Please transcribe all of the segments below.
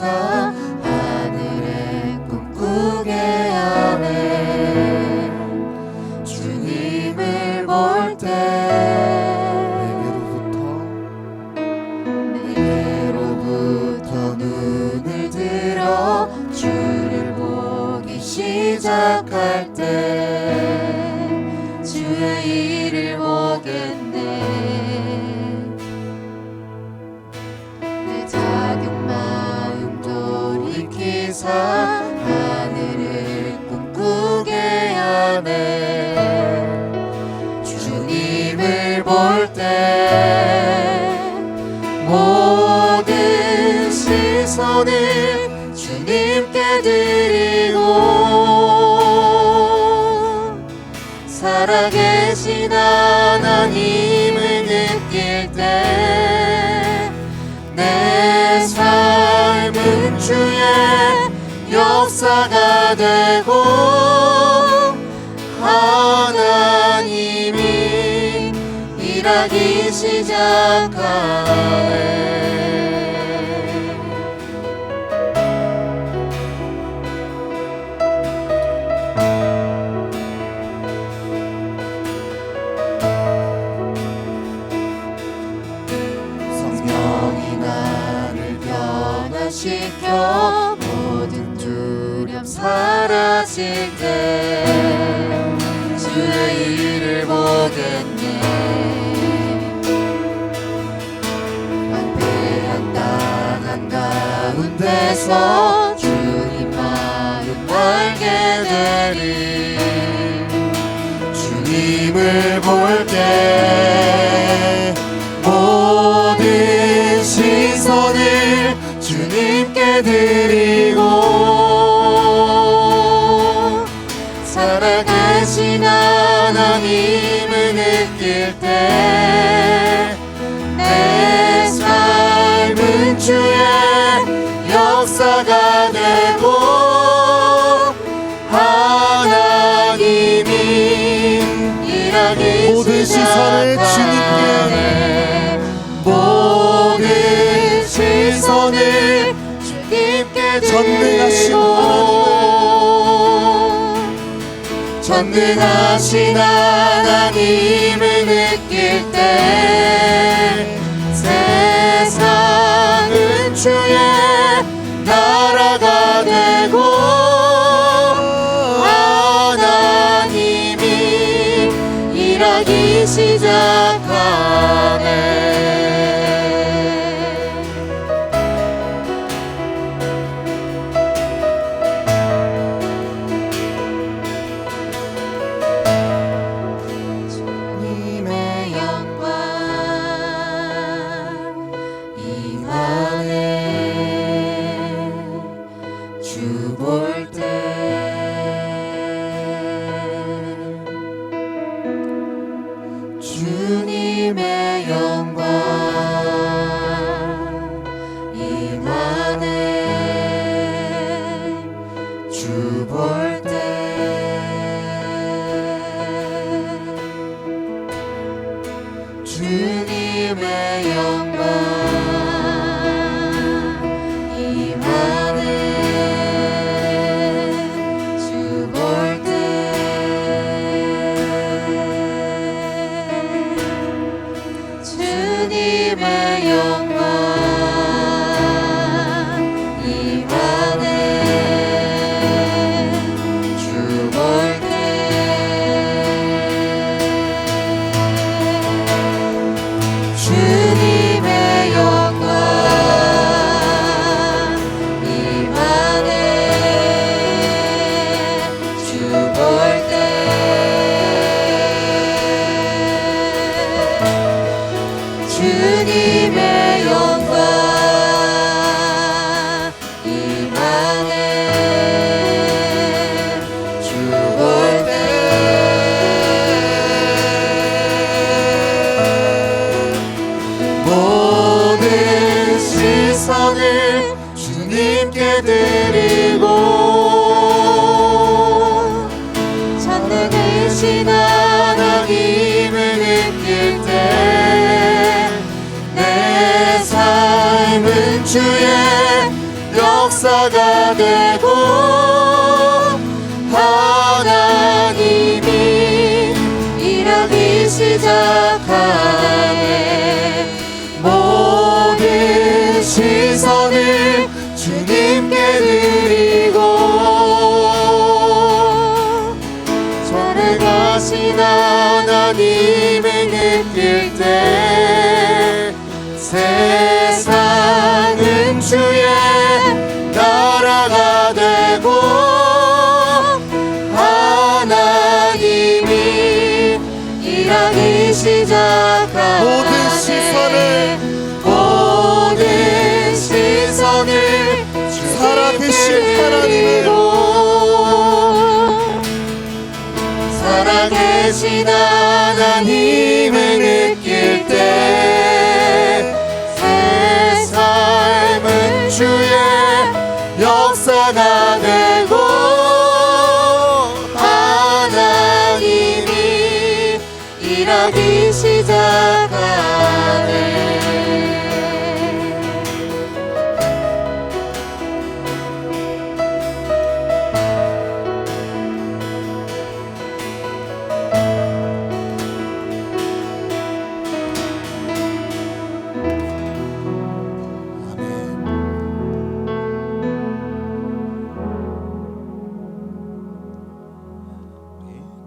기사 하늘에 꿈꾸게 하네. 주님을 볼 때 내게로부터 눈을 들어 주를 보기 시작할 때 주의 일을 보겠네. 내 작은 마음 돌이키사 하늘을 꿈꾸게 하네. 주님을 볼 때 모든 시선을 주님께 드리고 살아계신 하나님을 느낄 때 내 삶은 주의 역사가 되고 하나님이 일하기 시작하네. 시켜 모든 두려움 사라질 때 주의 일을 보겠네. 완패한 땅 가운데서 주님 마음 알게 되리. 주님을 볼 때 모든 시선을 주님께 드리고 살아계신 하나님을 느낄 때 내 삶은 주의 역사가 되고 하나님이 일하기 모든 시선을 주님께 모든 시선을 주님께 전능하신 하나님을 느낄 때 세상은 주의 나라가 되고 하나님이 일하기 시작하네. 주님의 영광 임하네. 주 볼 때 주님의 영광 임하네. 주 볼 때 주님의 영광 임하네. 주 볼 때 주님의 영광 임하네. 주 볼 때 주님의 영광 임하네. 주 볼 때 모든 시선을 주님께 드리고 전능하신 하나님을 느낄 때 내 삶은 주의 역사가 되고 하나님이 일하기 시작하네. 모든 시선을 주님께 드리고 전능하신 하나님을 느낄 때 세상은 주의 나라가 되고 하나님이 일하기 시작하네. 모든 시선을 살아계신 하나님을 살아계신 하나님을 느낄 때 새 삶은 주의 역사가 되고 하나님이 일하기 시작하네.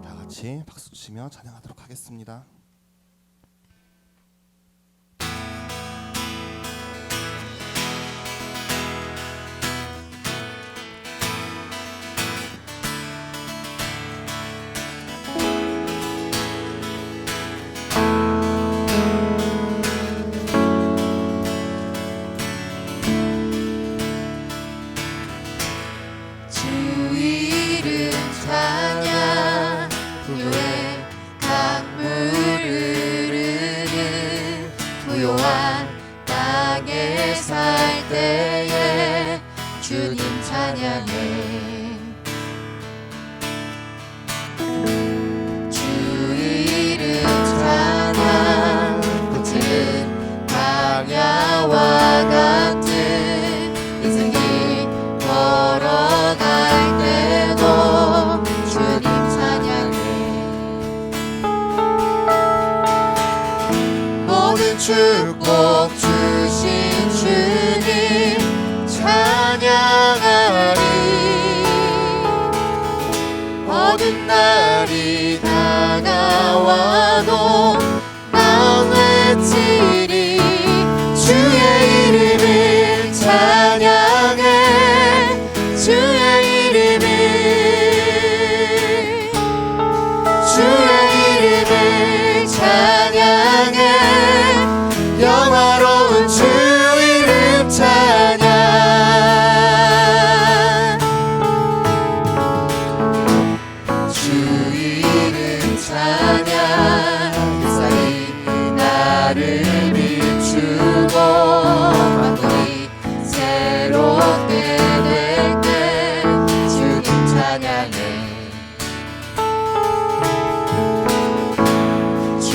다 같이 박수 치며 찬양하도록 하겠습니다. 주 이름 찬양 부요의 강물을 흐르는 부요한 땅에 살 때에 주님 찬양해. 주 이름 찬양 거칠은 광야와 같은 인생이 걸어갈 때도 주님 찬양해. 모든 축복 주신 주님 찬양하리. 모든 날이 다가와도 난 외치리. 주의 이름을 찬양해. 주의 이름을 찬양해. 영화로운 주 이름 찬양. 주 이름 찬양. 햇살이 나를 비추고 만물이 새롭게 될 때 주님 찬양해. 주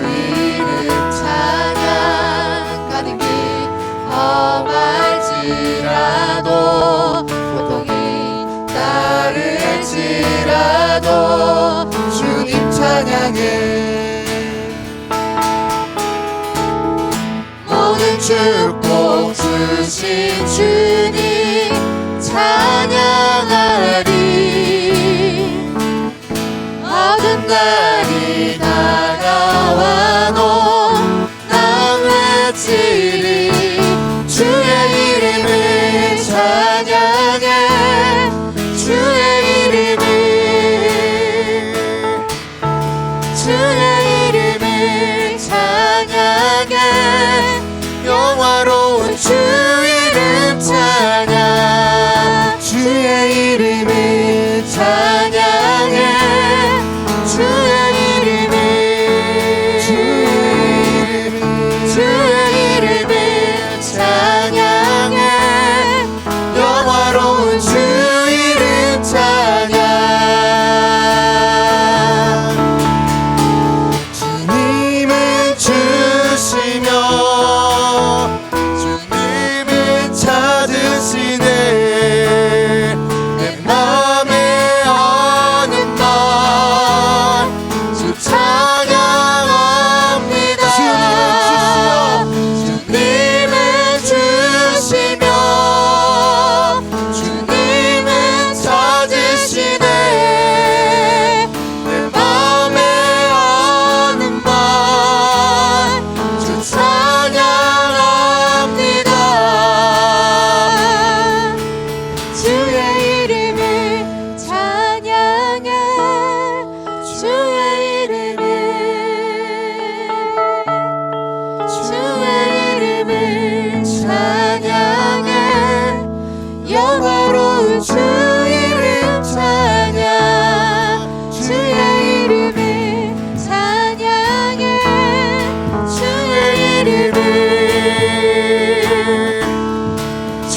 이름 찬양. 가는 길 험할지라도 고통이 따를지라도 주님 찬양해. 모든 축복 주신 주님 찬양하리. 어두운 날이 다가와도 난 외치리. 주의 이름을 찬양해. 주의 이름을 찬양해. 영화로운 주 이름 찬양. 주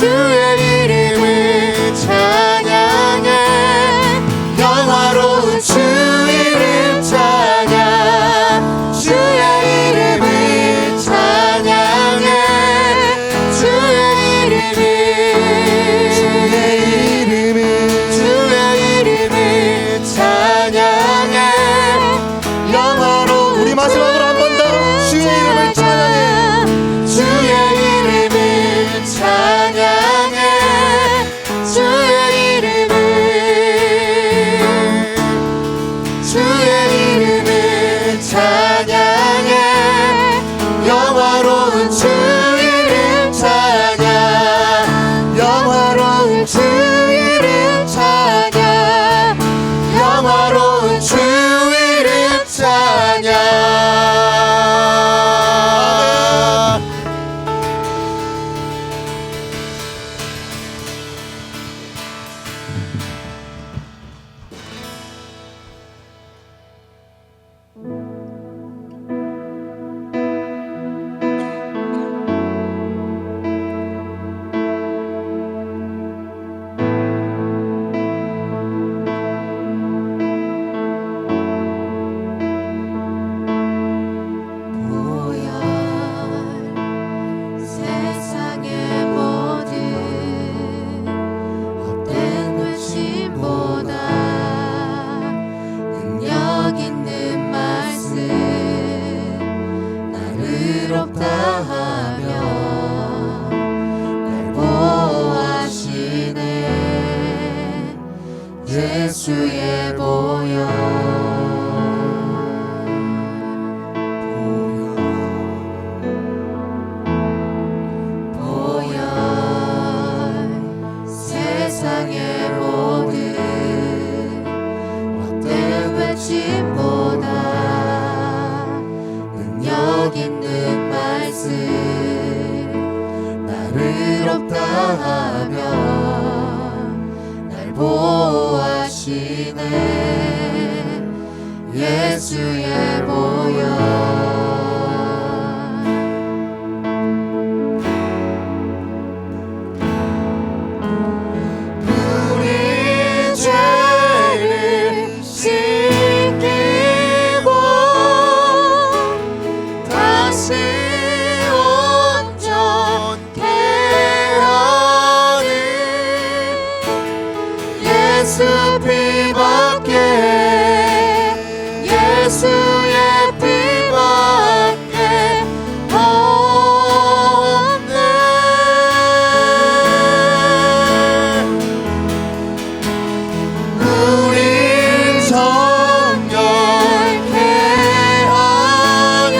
주의 이름을 찬양해 영화로운 주 이름 찬양 주의 이름을 찬양해 주의 이름을 찬양해 영화로운 우리 마지막으로 한 번 더 주의 이름을 찬양해 주의 이름을 찬양해 주의 이름을 찬양해 영화로운 주 이름 찬양 영화로운 주 이름 찬양 영화로운 주 이름 찬양 세상의 모든 헛된 외침보다 능력 있는 말씀 나를 의롭다 하며 날 보호하시네 예수의 보혈 세상의 모든 헛된 외침보다 능력 있는 말씀 나를 의롭다 하며 날 보호하시네 예수의 보혈 예수 피밖에 예수의 피밖에 없네 우리 정결케 하여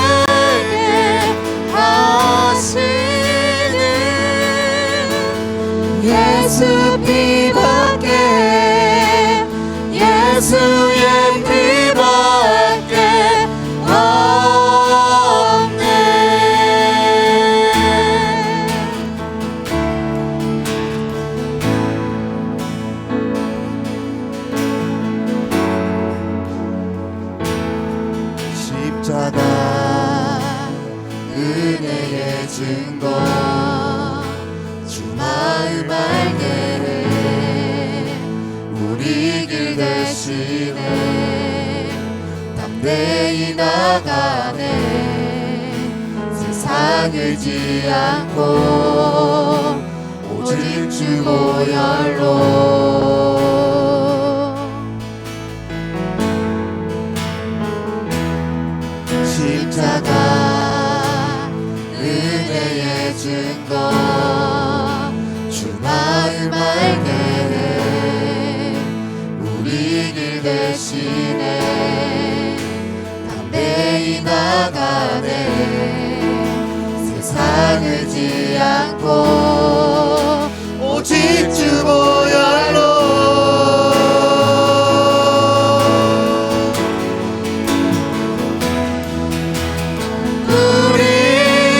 친구들에게 하시는 예수 피밖에 예수의 피밖에 없네 십자가 은혜의 증거 주 마음 알게 우리 길 대신에 담대히 나가네 세상 의지 않고 오직 주 보혈로 십자가 은혜의 증거 주 마음 알게 우리 길 대신에 담대히 나가네 세상 의지 않고 오직 주 보혈로 우리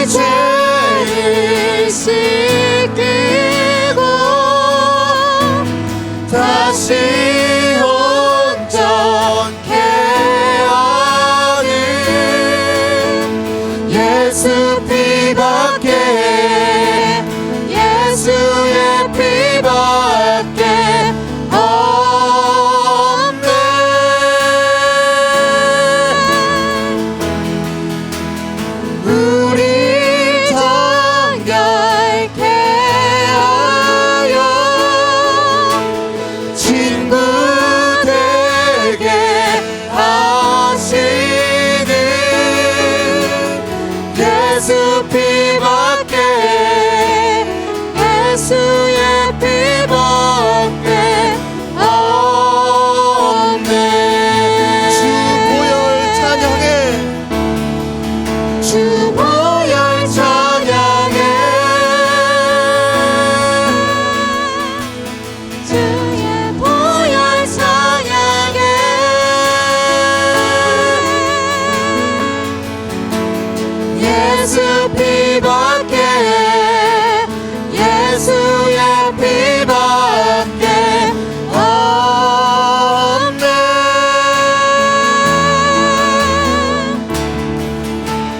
죄를 씻 예수 피밖에 예수의 피밖에 없네. 우리 정결케 하여 친구 되게 하시는 예수 피밖에 예수의 피밖에 없네. 주 보혈 찬양해. 주 보혈 찬양해. 주의 보혈 찬양해. 예수 피밖에 예수의 피밖에 없네.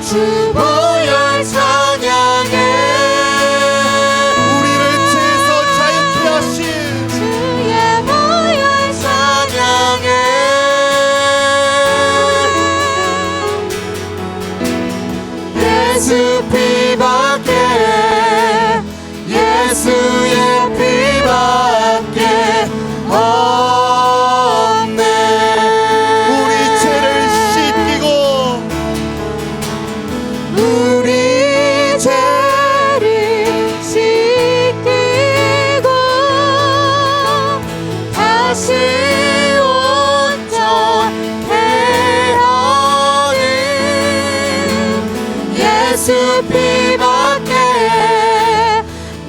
주 보혈 찬양해. 우리를 죄에서 자유케 하신 주의 보혈 찬양해. 예수 피밖에 예수의 피밖에 없네. 우리 죄를 씻기고 우리 죄를 씻기고 다시 온전케 하는 예수 피밖에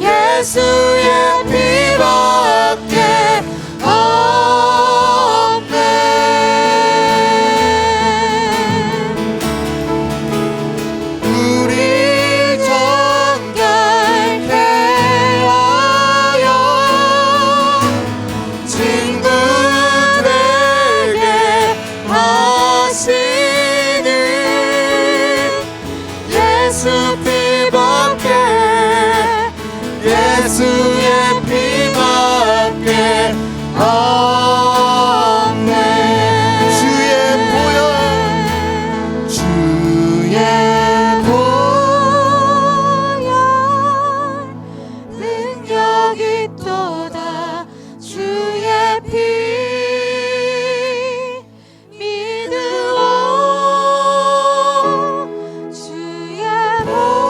예수의 피밖에 없네. 우리 정결케 하여 친구 되게 하시는 예수 피밖에 예수의 피밖에 없네. 주의 보혈 주의 보혈 능력이 또다. 주의 피 믿으오. 주의 보혈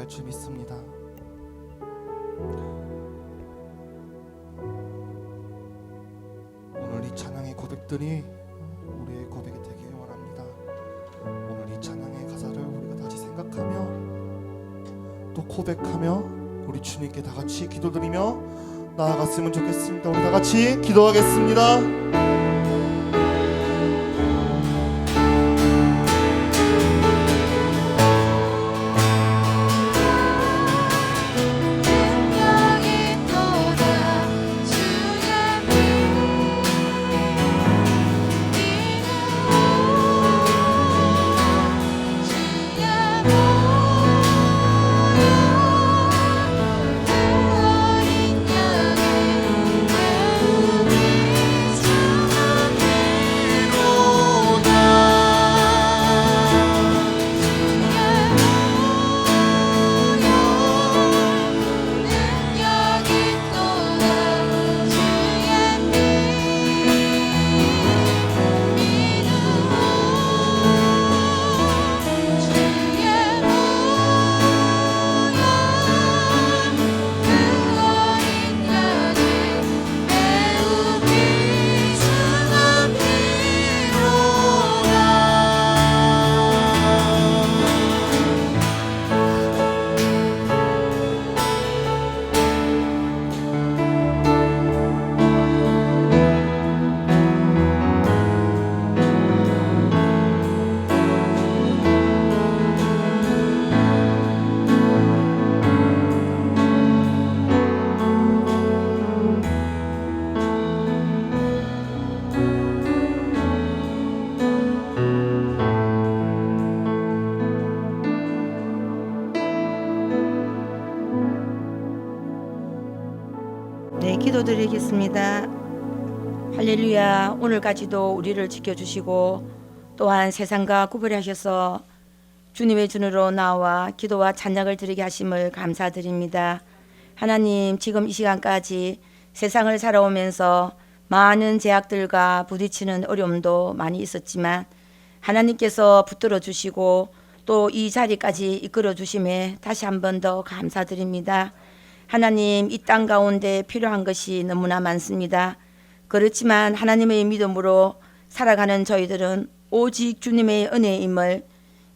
할 줄 믿습니다. 오늘 이 찬양의 고백들이 우리의 고백이 되길 원합니다. 오늘 이 찬양의 가사를 우리가 다시 생각하며 또 고백하며 우리 주님께 다 같이 기도드리며 나아갔으면 좋겠습니다. 우리 다 같이 기도하겠습니다. 네, 기도드리겠습니다. 할렐루야. 오늘까지도 우리를 지켜주시고 또한 세상과 구별하셔서 주님의 전으로 나와 기도와 찬양을 드리게 하심을 감사드립니다. 하나님, 지금 이 시간까지 세상을 살아오면서 많은 제약들과 부딪히는 어려움도 많이 있었지만 하나님께서 붙들어 주시고 또 이 자리까지 이끌어 주심에 다시 한 번 더 감사드립니다. 하나님, 이 땅 가운데 필요한 것이 너무나 많습니다. 그렇지만 하나님의 믿음으로 살아가는 저희들은 오직 주님의 은혜임을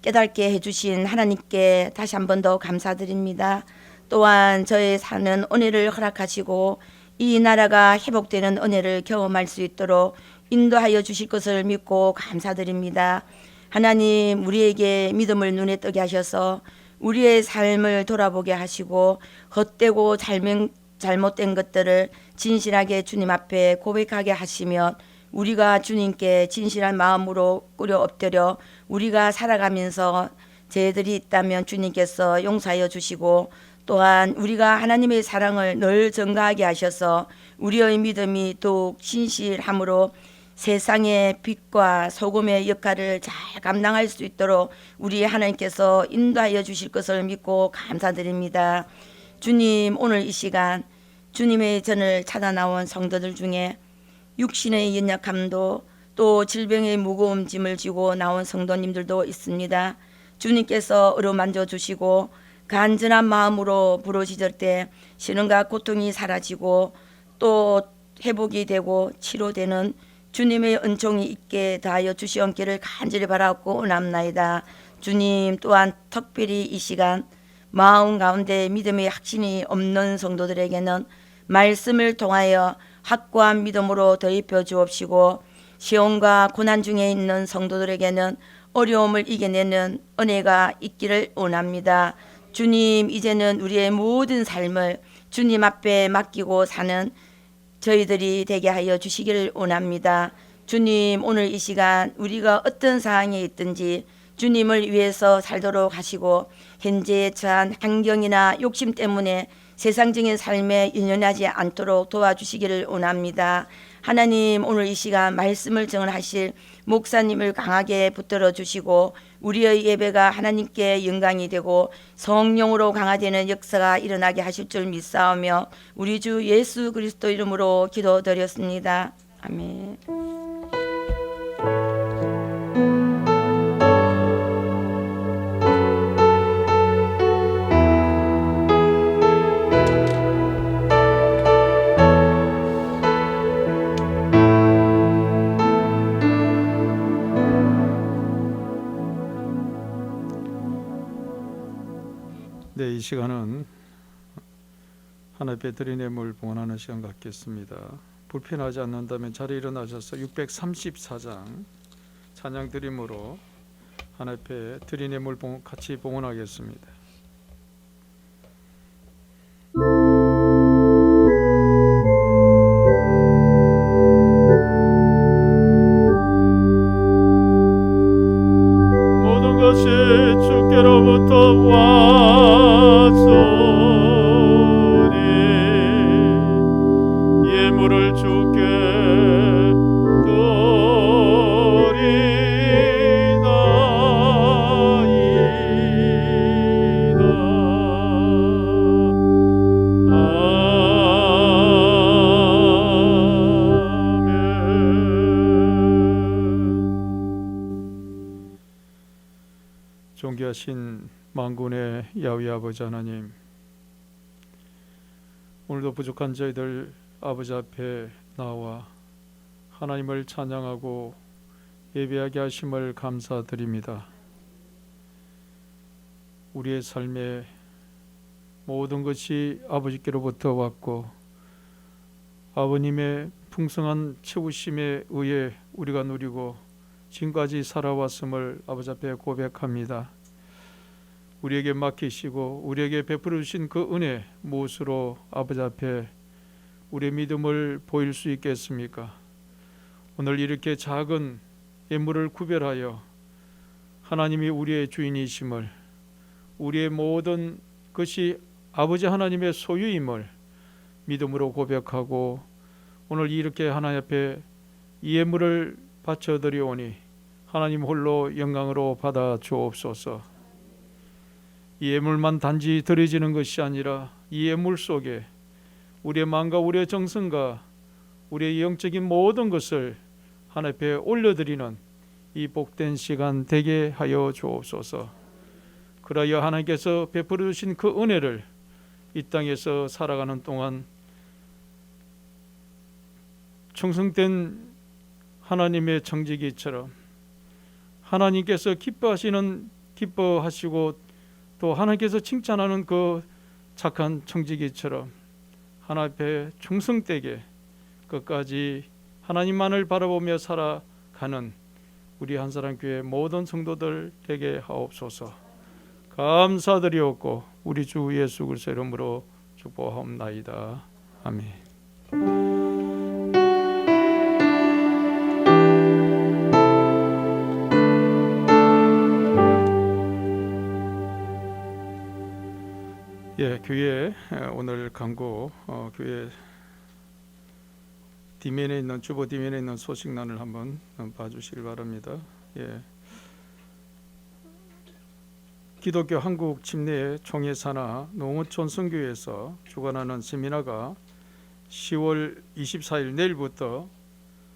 깨닫게 해주신 하나님께 다시 한 번 더 감사드립니다. 또한 저의 사는 은혜를 허락하시고 이 나라가 회복되는 은혜를 경험할 수 있도록 인도하여 주실 것을 믿고 감사드립니다. 하나님, 우리에게 믿음을 눈에 뜨게 하셔서 우리의 삶을 돌아보게 하시고 헛되고 잘못된 것들을 진실하게 주님 앞에 고백하게 하시며 우리가 주님께 진실한 마음으로 꿇어 엎드려 우리가 살아가면서 죄들이 있다면 주님께서 용서하여 주시고 또한 우리가 하나님의 사랑을 늘 증가하게 하셔서 우리의 믿음이 더욱 신실함으로 세상의 빛과 소금의 역할을 잘 감당할 수 있도록 우리 하나님께서 인도하여 주실 것을 믿고 감사드립니다. 주님, 오늘 이 시간 주님의 전을 찾아 나온 성도들 중에 육신의 연약함도 또 질병의 무거운 짐을 지고 나온 성도님들도 있습니다. 주님께서 어루만져 주시고 간절한 마음으로 부르짖을 때 시련과 고통이 사라지고 또 회복이 되고 치료되는 주님의 은총이 있게 다하여 주시옵기를 간절히 바라고 원합나이다. 주님, 또한 특별히 이 시간 마음 가운데 믿음의 확신이 없는 성도들에게는 말씀을 통하여 확고한 믿음으로 더입혀 주옵시고 시험과 고난 중에 있는 성도들에게는 어려움을 이겨내는 은혜가 있기를 원합니다. 주님, 이제는 우리의 모든 삶을 주님 앞에 맡기고 사는 저희들이 되게 하여 주시기를 원합니다. 주님, 오늘 이 시간 우리가 어떤 상황에 있든지 주님을 위해서 살도록 하시고 현재에 처한 환경이나 욕심 때문에 세상적인 삶에 연연하지 않도록 도와주시기를 원합니다. 하나님, 오늘 이 시간 말씀을 증언하실 목사님을 강하게 붙들어 주시고 우리의 예배가 하나님께 영광이 되고 성령으로 강화되는 역사가 일어나게 하실 줄 믿사오며 우리 주 예수 그리스도 이름으로 기도드렸습니다. 아멘. 네, 이 시간은 하나님 앞에 드린 예물 봉헌하는 시간 갖겠습니다. 불편하지 않는다면 자리에 일어나셔서 634장 찬양 드림으로 하나님 앞에 드린 예물 같이 봉헌하겠습니다. 모든 것이 주께로부터 왔으니 예물을 주께 존귀하신 만군의 야훼 아버지 하나님, 오늘도 부족한 저희들 아버지 앞에 나와 하나님을 찬양하고 예배하게 하심을 감사드립니다. 우리의 삶에 모든 것이 아버지께로부터 왔고 아버님의 풍성한 채우심에 의해 우리가 누리고 지금까지 살아왔음을 아버지 앞에 고백합니다. 우리에게 맡기시고 우리에게 베풀어 주신 그 은혜 무엇으로 아버지 앞에 우리의 믿음을 보일 수 있겠습니까? 오늘 이렇게 작은 예물을 구별하여 하나님이 우리의 주인이심을, 우리의 모든 것이 아버지 하나님의 소유임을 믿음으로 고백하고 오늘 이렇게 하나님 앞에 이 예물을 바쳐드리오니 하나님 홀로 영광으로 받아 주옵소서. 이 예물만 단지 드려지는 것이 아니라 이 예물 속에 우리의 마음과 우리의 정성과 우리의 영적인 모든 것을 하나님 앞에 올려드리는 이 복된 시간 되게 하여 주옵소서. 그러하여 하나님께서 베풀어 주신 그 은혜를 이 땅에서 살아가는 동안 충성된 하나님의 청지기처럼 하나님께서 기뻐하시고 또 하나님께서 칭찬하는 그 착한 청지기처럼 하나님 앞에 충성되게 끝까지 하나님만을 바라보며 살아가는 우리 한사랑교회 모든 성도들 되게 하옵소서. 감사드리옵고 우리 주 예수 그리스도 이름으로 축복하옵나이다. 아멘. 예, 교회 오늘 강구 교회 뒷면에 있는 주보 뒷면에 있는 소식란을 한번 봐주시길 바랍니다. 예, 기독교 한국 침례 총회사나 농어촌 선교회에서 주관하는 세미나가 10월 24일 내일부터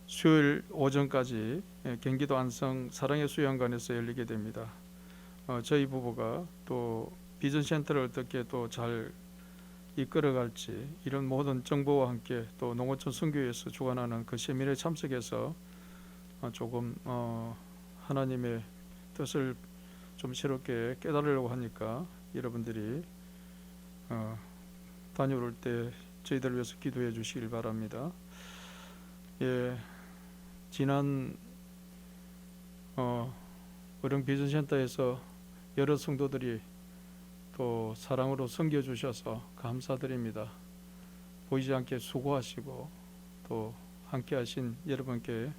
수요일 오전까지 경기도 안성 사랑의 수양관에서 열리게 됩니다. 저희 부부가 또 비전센터를 어떻게 또 잘 이끌어갈지 이런 모든 정보와 함께 또 농어촌 선교회에서 주관하는 그 세미나에 참석해서 조금 하나님의 뜻을 좀 새롭게 깨달으려고 하니까 여러분들이 다녀올 때 저희들을 위해서 기도해 주시길 바랍니다. 예, 지난 어령 비전센터에서 여러 성도들이 또 사랑으로 섬겨주셔서 감사드립니다. 보이지 않게 수고하시고 또 함께하신 여러분께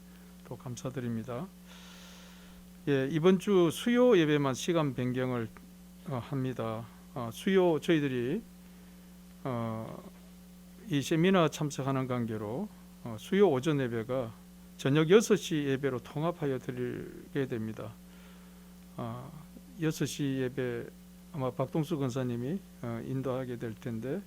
또 감사드립니다. 예, 이번 주 수요 예배만 시간 변경을 합니다. 수요 저희들이 이 세미나 참석하는 관계로 수요 오전 예배가 저녁 6시 예배로 통합하여 드리게 됩니다. 6시 예배 아마 박동수 권사님이 인도하게 될 텐데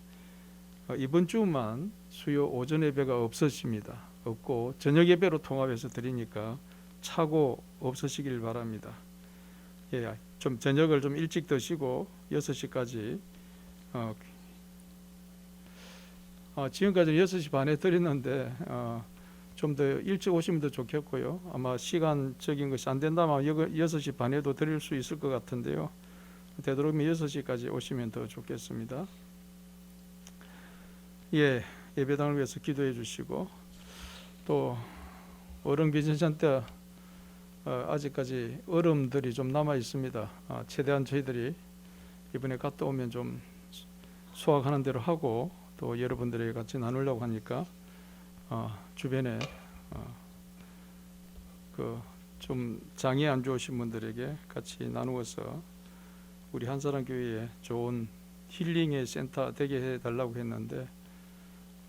이번 주만 수요 오전 예배가 없고 저녁 예배로 통합해서 드리니까 차고 없으시길 바랍니다. 예, 좀 저녁을 좀 일찍 드시고 6시까지 지금까지는 6시 반에 드렸는데 좀 더 일찍 오시면 더 좋겠고요. 아마 시간적인 것이 안 된다면 6시 반에도 드릴 수 있을 것 같은데요. 되도록이면 6시까지 오시면 더 좋겠습니다. 예, 예배당을 위해서 기도해 주시고 또 어른 비전센터 아직까지 어려움들이 좀 남아 있습니다. 최대한 저희들이 이번에 갔다 오면 좀 수확하는 대로 하고 또 여러분들에게 같이 나누려고 하니까 주변에 그 좀 장애 안 좋으신 분들에게 같이 나누어서 우리 한사랑교회에 좋은 힐링의 센터 되게 해달라고 했는데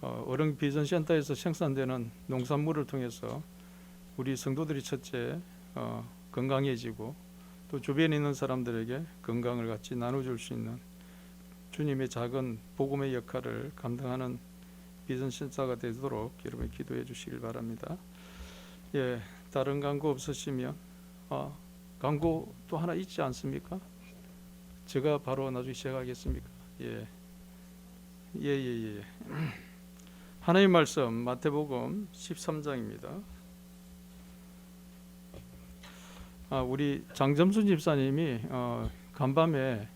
어른 비전센터에서 생산되는 농산물을 통해서 우리 성도들이 첫째 건강해지고 또 주변에 있는 사람들에게 건강을 같이 나눠줄 수 있는 주님의 작은 복음의 역할을 감당하는 비전센터가 되도록 여러분 기도해 주시길 바랍니다. 예, 다른 광고 없으시면 광고 또 하나 있지 않습니까? 제가 바로 나중에 시작하겠습니까? 예. 하나님 말씀 마태복음 13장입니다. 우리 장점순 집사님이 간밤에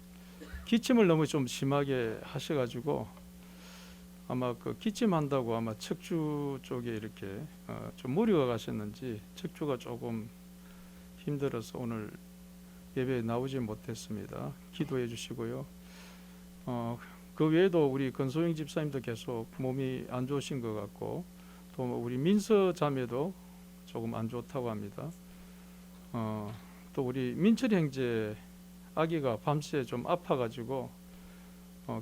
기침을 너무 좀 심하게 하셔가지고 아마 그 기침한다고 아마 척추 쪽에 이렇게 좀 무리가 가셨는지 척추가 조금 힘들어서 오늘 예배에 나오지 못했습니다. 기도해 주시고요. 그 외에도 우리 건소영 집사님도 계속 몸이 안 좋으신 것 같고 또 우리 민서 자매도 조금 안 좋다고 합니다. 또 우리 민철 형제 아기가 밤새 좀 아파가지고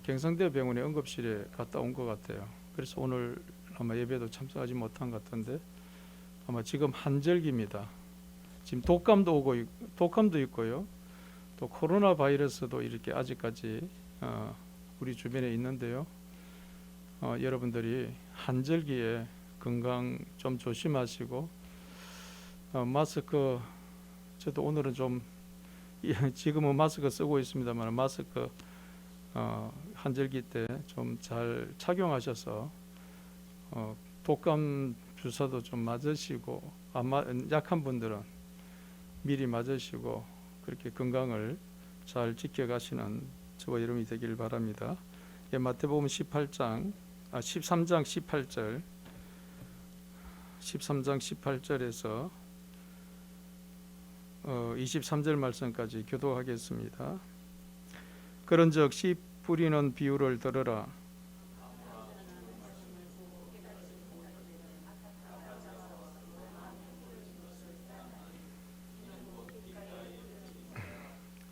경상대 병원에 응급실에 갔다 온 것 같아요. 그래서 오늘 아마 예배도 참석하지 못한 것 같은데 아마 지금 한절기입니다. 지금 독감도 있고요. 또 코로나 바이러스도 이렇게 아직까지 우리 주변에 있는데요. 여러분들이 한절기에 건강 좀 조심하시고 마스크 저도 오늘은 좀 지금은 마스크 쓰고 있습니다만 마스크 한절기 때 좀 잘 착용하셔서 독감 주사도 좀 맞으시고 약한 분들은 미리 맞으시고 그렇게 건강을 잘 지켜가시는 저와 여러분이 되길 바랍니다. 예, 마태복음 13장 18절 13장 18절에서 23절 말씀까지 교도하겠습니다. 그런즉 씨 뿌리는 비유를 들으라.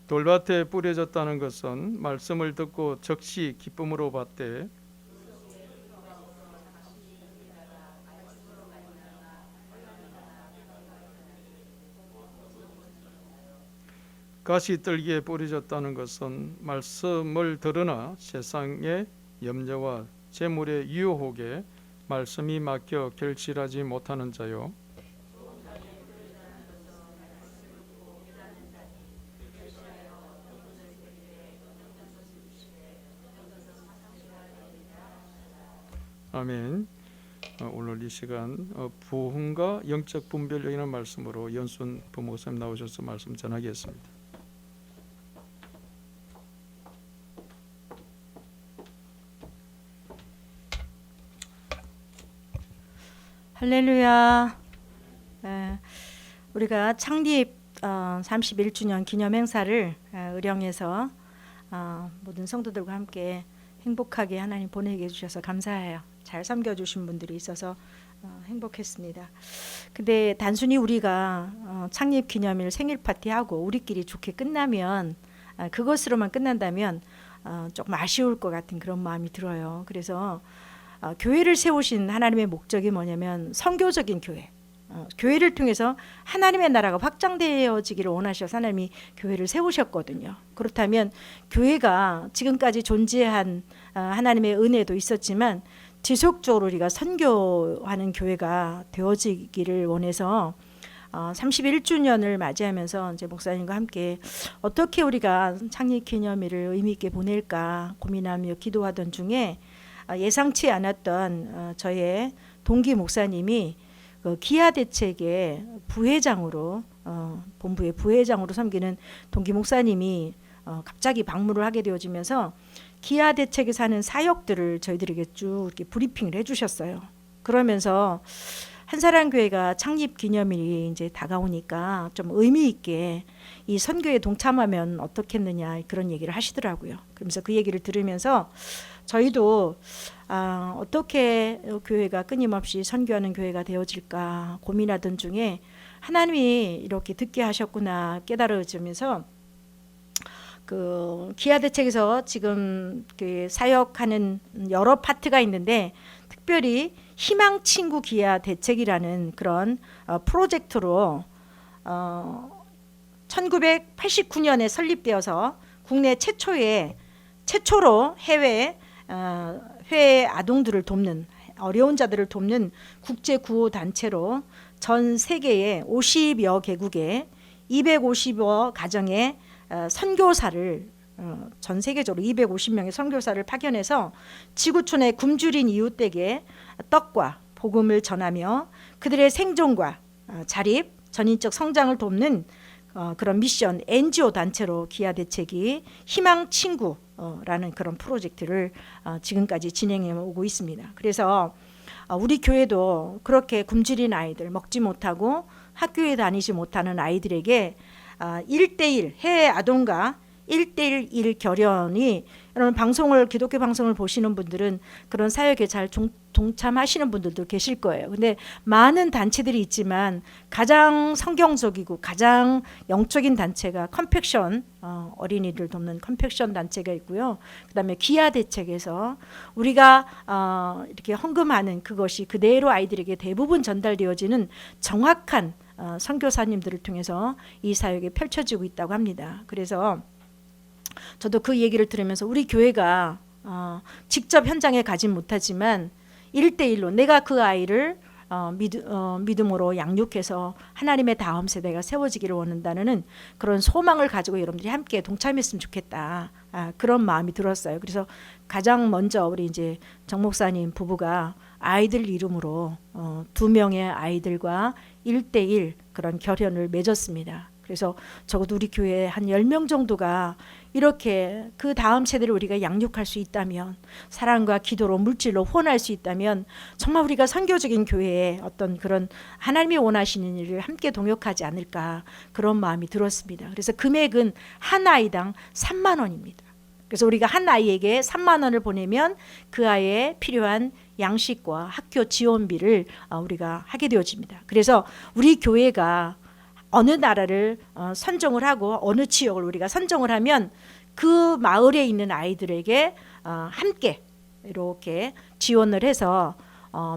돌밭에 뿌려졌다는 것은 말씀을 듣고 즉시 기쁨으로 받되 가시떨기에 뿌려졌다는 것은 말씀을 들으나 세상의 염려와 재물의 유혹에 말씀이 막혀 결실하지 못하는 자요. 아멘. 오늘 이 시간 부흥과 영적 분별력이라는 말씀으로 연순 부목사님 나오셔서 말씀 전하겠습니다. 할렐루야. 우리가 창립 31주년 기념 행사를 의령에서 모든 성도들과 함께 행복하게 하나님 보내게 해주셔서 감사해요. 잘 섬겨주신 분들이 있어서 행복했습니다. 근데 단순히 우리가 창립 기념일 생일 파티하고 우리끼리 좋게 끝나면 그것으로만 끝난다면 조금 아쉬울 것 같은 그런 마음이 들어요. 그래서 교회를 세우신 하나님의 목적이 뭐냐면 선교적인 교회, 교회를 통해서 하나님의 나라가 확장되어지기를 원하셔서 하나님이 교회를 세우셨거든요. 그렇다면 교회가 지금까지 존재한 하나님의 은혜도 있었지만 지속적으로 우리가 선교하는 교회가 되어지기를 원해서 31주년을 맞이하면서 이제 목사님과 함께 어떻게 우리가 창립 기념일을 의미 있게 보낼까 고민하며 기도하던 중에 예상치 않았던 저의 동기 목사님이 기아 대책의 부회장으로 본부의 부회장으로 섬기는 동기 목사님이 갑자기 방문을 하게 되어지면서 기아 대책에서 하는 사역들을 저희들에게 쭉 이렇게 브리핑을 해주셨어요. 그러면서 한사랑 교회가 창립 기념일이 이제 다가오니까 좀 의미 있게 이 선교에 동참하면 어떻겠느냐 그런 얘기를 하시더라고요. 그러면서 그 얘기를 들으면서 저희도 어떻게 교회가 끊임없이 선교하는 교회가 되어질까 고민하던 중에 하나님이 이렇게 듣게 하셨구나 깨달아지면서 그 기아 대책에서 지금 그 사역하는 여러 파트가 있는데 특별히 희망 친구 기아 대책이라는 그런 프로젝트로 1989년에 설립되어서 국내 최초로 해외 아동들을 돕는 어려운 자들을 돕는 국제 구호 단체로 전 세계의 50여 개국에 250여 가정의 선교사를 전 세계적으로 250명의 선교사를 파견해서 지구촌의 굶주린 이웃에게 떡과 복음을 전하며 그들의 생존과 자립, 전인적 성장을 돕는 그런 미션 NGO 단체로 기아 대책이 희망 친구라는 그런 프로젝트를 지금까지 진행해 오고 있습니다. 그래서 우리 교회도 그렇게 굶주린 아이들, 먹지 못하고 학교에 다니지 못하는 아이들에게 1대1 해외 아동과 1대1 결연이 여러분 기독교 방송을 보시는 분들은 그런 사역에 잘 동참하시는 분들도 계실 거예요. 근데 많은 단체들이 있지만 가장 성경적이고 가장 영적인 단체가 컴팩션 어린이를 돕는 컴팩션 단체가 있고요. 그다음에 기아 대책에서 우리가 이렇게 헌금하는 그것이 그대로 아이들에게 대부분 전달되어지는 정확한 선교사님들을 통해서 이 사역이 펼쳐지고 있다고 합니다. 그래서 저도 그 얘기를 들으면서 우리 교회가 직접 현장에 가진 못하지만 1대1로 내가 그 아이를 믿음으로 양육해서 하나님의 다음 세대가 세워지기를 원한다는 그런 소망을 가지고 여러분들이 함께 동참했으면 좋겠다. 그런 마음이 들었어요. 그래서 가장 먼저 우리 이제 정 목사님 부부가 아이들 이름으로 2명의 아이들과 1대1 그런 결연을 맺었습니다. 그래서 적어도 우리 교회 한 10명 정도가 이렇게 그 다음 세대를 우리가 양육할 수 있다면, 사랑과 기도로 물질로 후원할 수 있다면 정말 우리가 선교적인 교회에 어떤 그런 하나님이 원하시는 일을 함께 동역하지 않을까, 그런 마음이 들었습니다. 그래서 금액은 한 아이당 3만 원입니다. 그래서 우리가 한 아이에게 3만 원을 보내면 그 아이의 필요한 양식과 학교 지원비를 우리가 하게 되어집니다. 그래서 우리 교회가 어느 나라를 선정을 하고 어느 지역을 우리가 선정을 하면 그 마을에 있는 아이들에게 함께 이렇게 지원을 해서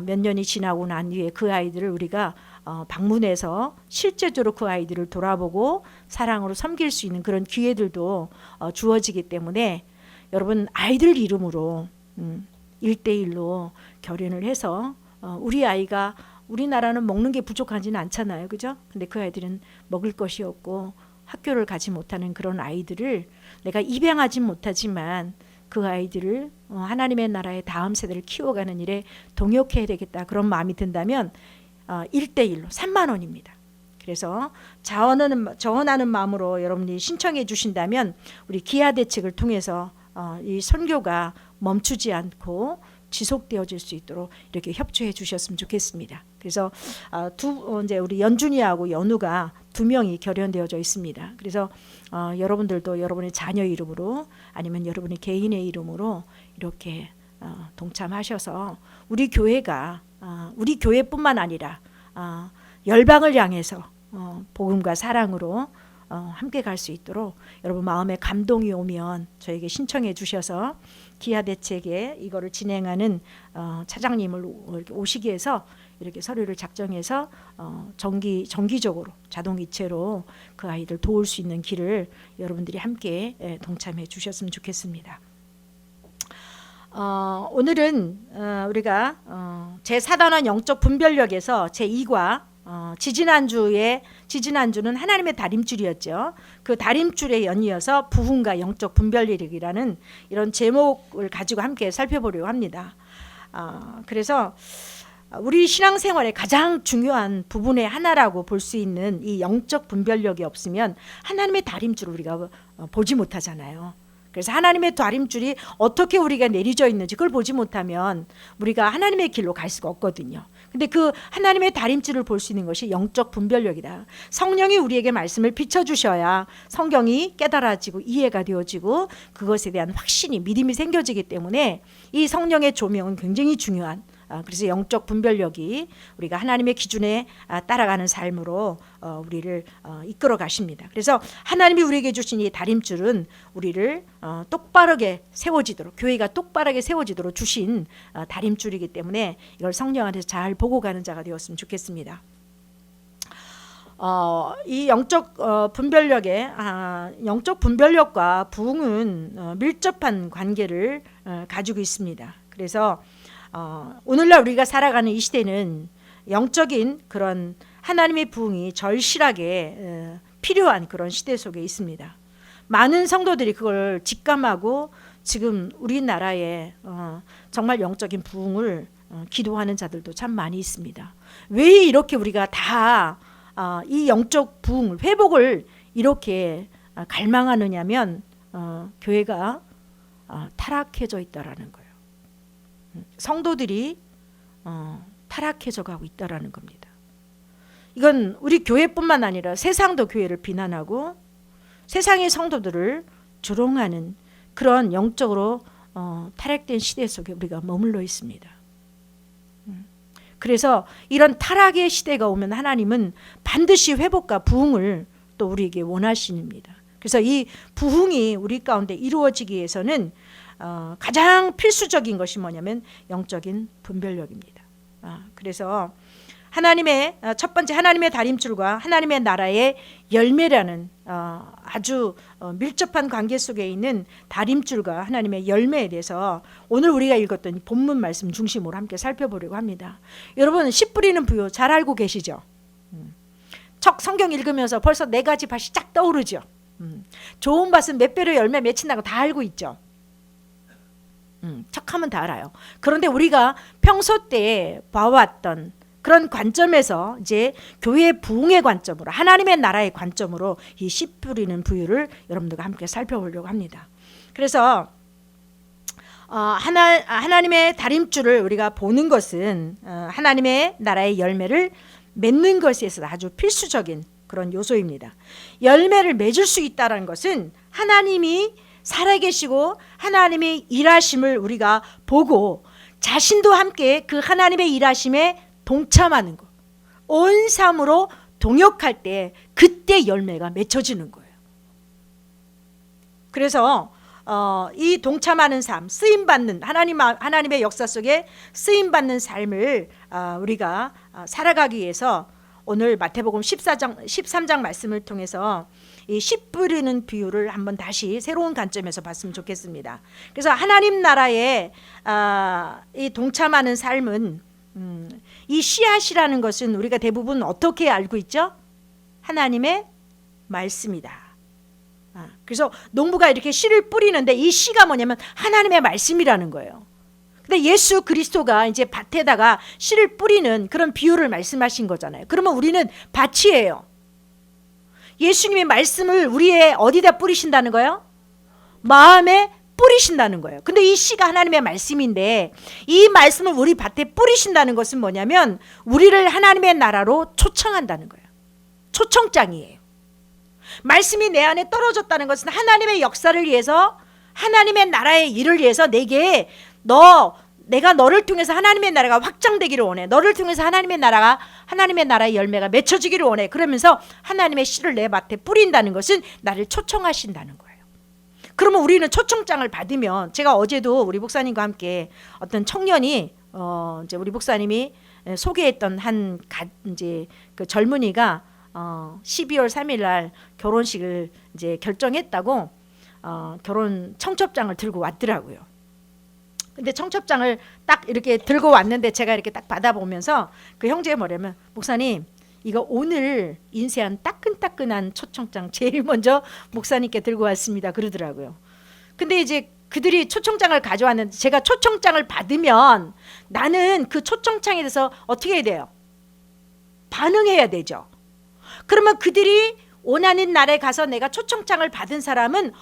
몇 년이 지나고 난 뒤에 그 아이들을 우리가 방문해서 실제적으로 그 아이들을 돌아보고 사랑으로 섬길 수 있는 그런 기회들도 주어지기 때문에 여러분 아이들 이름으로 1대1로 결연을 해서 우리 아이가, 우리나라는 먹는 게 부족하지는 않잖아요, 그죠? 근데 그 아이들은 먹을 것이 없고 학교를 가지 못하는 그런 아이들을 내가 입양하진 못하지만 그 아이들을 하나님의 나라의 다음 세대를 키워가는 일에 동역해야 되겠다, 그런 마음이 든다면 1대1로 3만 원입니다. 그래서 자원하는 마음으로 여러분이 신청해 주신다면 우리 기아 대책을 통해서 이 선교가 멈추지 않고 지속되어질 수 있도록 이렇게 협조해 주셨으면 좋겠습니다. 그래서 이제 우리 연준이하고 연우가 2명이 결연되어져 있습니다. 그래서 여러분들도 여러분의 자녀 이름으로 아니면 여러분의 개인의 이름으로 이렇게 동참하셔서 우리 교회가 우리 교회뿐만 아니라 열방을 향해서 복음과 사랑으로 함께 갈 수 있도록 여러분 마음에 감동이 오면 저에게 신청해 주셔서 기아 대책에 이거를 진행하는 차장님을 이렇게 오시게 해서 이렇게 서류를 작성해서 정기적으로 자동이체로 그 아이들 도울 수 있는 길을 여러분들이 함께 동참해 주셨으면 좋겠습니다. 오늘은 우리가 제4단원 영적 분별력에서 제2과 지지난주는 하나님의 다림줄이었죠. 그 다림줄에 연이어서 부흥과 영적 분별력이라는 이런 제목을 가지고 함께 살펴보려고 합니다. 그래서 우리 신앙생활의 가장 중요한 부분의 하나라고 볼 수 있는 이 영적 분별력이 없으면 하나님의 다림줄을 우리가 보지 못하잖아요. 그래서 하나님의 다림줄이 어떻게 우리가 내리져 있는지 그걸 보지 못하면 우리가 하나님의 길로 갈 수가 없거든요. 근데 그 하나님의 다림줄을 볼 수 있는 것이 영적 분별력이다. 성령이 우리에게 말씀을 비춰주셔야 성경이 깨달아지고 이해가 되어지고 그것에 대한 확신이, 믿음이 생겨지기 때문에 이 성령의 조명은 굉장히 중요한, 그래서 영적 분별력이 우리가 하나님의 기준에 따라가는 삶으로 우리를 이끌어 가십니다. 그래서 하나님이 우리에게 주신 이 다림줄은 우리를 똑바르게 세워지도록, 교회가 똑바르게 세워지도록 주신 다림줄이기 때문에 이걸 성령 안에서 잘 보고 가는 자가 되었으면 좋겠습니다. 이 영적 분별력과 부흥은 밀접한 관계를 가지고 있습니다. 그래서 오늘날 우리가 살아가는 이 시대는 영적인 그런 하나님의 부흥이 절실하게 필요한 그런 시대 속에 있습니다. 많은 성도들이 그걸 직감하고 지금 우리나라에 정말 영적인 부흥을 기도하는 자들도 참 많이 있습니다. 왜 이렇게 우리가 다 이 영적 부흥을, 회복을 이렇게 갈망하느냐면 교회가 타락해져 있다라는 거예요. 성도들이 타락해져 가고 있다라는 겁니다. 이건 우리 교회뿐만 아니라 세상도 교회를 비난하고 세상의 성도들을 조롱하는 그런 영적으로 타락된 시대 속에 우리가 머물러 있습니다. 그래서 이런 타락의 시대가 오면 하나님은 반드시 회복과 부흥을 또 우리에게 원하십니다. 그래서 이 부흥이 우리 가운데 이루어지기 위해서는 가장 필수적인 것이 뭐냐면 영적인 분별력입니다. 그래서 하나님의 첫 번째 하나님의 다림줄과 하나님의 나라의 열매라는 아주 밀접한 관계 속에 있는 다림줄과 하나님의 열매에 대해서 오늘 우리가 읽었던 본문 말씀 중심으로 함께 살펴보려고 합니다. 여러분, 씨 뿌리는 부요 잘 알고 계시죠? 척 성경 읽으면서 벌써 4가지 밭이 쫙 떠오르죠. 좋은 밭은 몇 배로 열매 맺힌다고 다 알고 있죠. 척하면 다 알아요. 그런데 우리가 평소 때 봐왔던 그런 관점에서 이제 교회의 부흥의 관점으로, 하나님의 나라의 관점으로 이 씨 뿌리는 부유를 여러분들과 함께 살펴보려고 합니다. 그래서 하나님의 다림줄을 우리가 보는 것은 하나님의 나라의 열매를 맺는 것에 있어서 아주 필수적인 그런 요소입니다. 열매를 맺을 수 있다는 것은 하나님이 살아계시고 하나님의 일하심을 우리가 보고 자신도 함께 그 하나님의 일하심에 동참하는 것, 온 삶으로 동역할 때 그때 열매가 맺혀지는 거예요. 그래서 이 동참하는 삶, 쓰임받는 하나님의 역사 속에 쓰임받는 삶을 우리가 살아가기 위해서 오늘 마태복음 13장 말씀을 통해서 이 씨 뿌리는 비유를 한번 다시 새로운 관점에서 봤으면 좋겠습니다. 그래서 하나님 나라에 이 동참하는 삶은 이 씨앗이라는 것은 우리가 대부분 어떻게 알고 있죠? 하나님의 말씀이다. 그래서 농부가 이렇게 씨를 뿌리는데 이 씨가 뭐냐면 하나님의 말씀이라는 거예요. 근데 예수 그리스도가 이제 밭에다가 씨를 뿌리는 그런 비유를 말씀하신 거잖아요. 그러면 우리는 밭이에요. 예수님의 말씀을 우리의 어디다 뿌리신다는 거예요? 마음에 뿌리신다는 거예요. 근데 이 씨가 하나님의 말씀인데 이 말씀을 우리 밭에 뿌리신다는 것은 뭐냐면 우리를 하나님의 나라로 초청한다는 거예요. 초청장이에요. 말씀이 내 안에 떨어졌다는 것은 하나님의 역사를 위해서, 하나님의 나라의 일을 위해서 내게 내가 너를 통해서 하나님의 나라가 확장되기를 원해. 너를 통해서 하나님의 나라의 열매가 맺혀지기를 원해. 그러면서 하나님의 씨를 내 밭에 뿌린다는 것은 나를 초청하신다는 거예요. 그러면 우리는 초청장을 받으면, 제가 어제도 우리 목사님과 함께 어떤 청년이 이제 우리 목사님이 소개했던 이제 그 젊은이가 12월 3일 날 결혼식을 이제 결정했다고 결혼 청첩장을 들고 왔더라고요. 근데 청첩장을 딱 이렇게 들고 왔는데 제가 이렇게 딱 받아보면서 그 형제가 뭐냐면, 목사님 이거 오늘 인쇄한 따끈따끈한 초청장 제일 먼저 목사님께 들고 왔습니다 그러더라고요. 근데 이제 그들이 초청장을 가져왔는데 제가 초청장을 받으면 나는 그 초청장에 대해서 어떻게 해야 돼요? 반응해야 되죠. 그러면 그들이 원하는 날에 가서 내가 초청장을 받은 사람은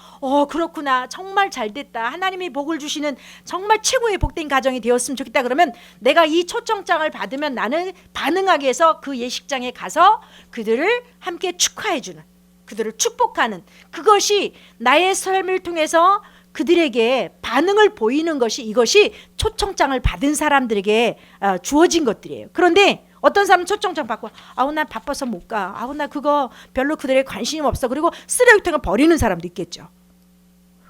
그렇구나, 정말 잘됐다, 하나님이 복을 주시는 정말 최고의 복된 가정이 되었으면 좋겠다. 그러면 내가 이 초청장을 받으면 나는 반응하기 위해서 그 예식장에 가서 그들을 함께 축하해주는, 그들을 축복하는, 그것이 나의 삶을 통해서 그들에게 반응을 보이는 것이, 이것이 초청장을 받은 사람들에게 주어진 것들이에요. 그런데 어떤 사람은 초청장 받고 아우 나 바빠서 못 가, 아우 나 그거 별로 그들에게 관심이 없어, 그리고 쓰레기통에 버리는 사람도 있겠죠.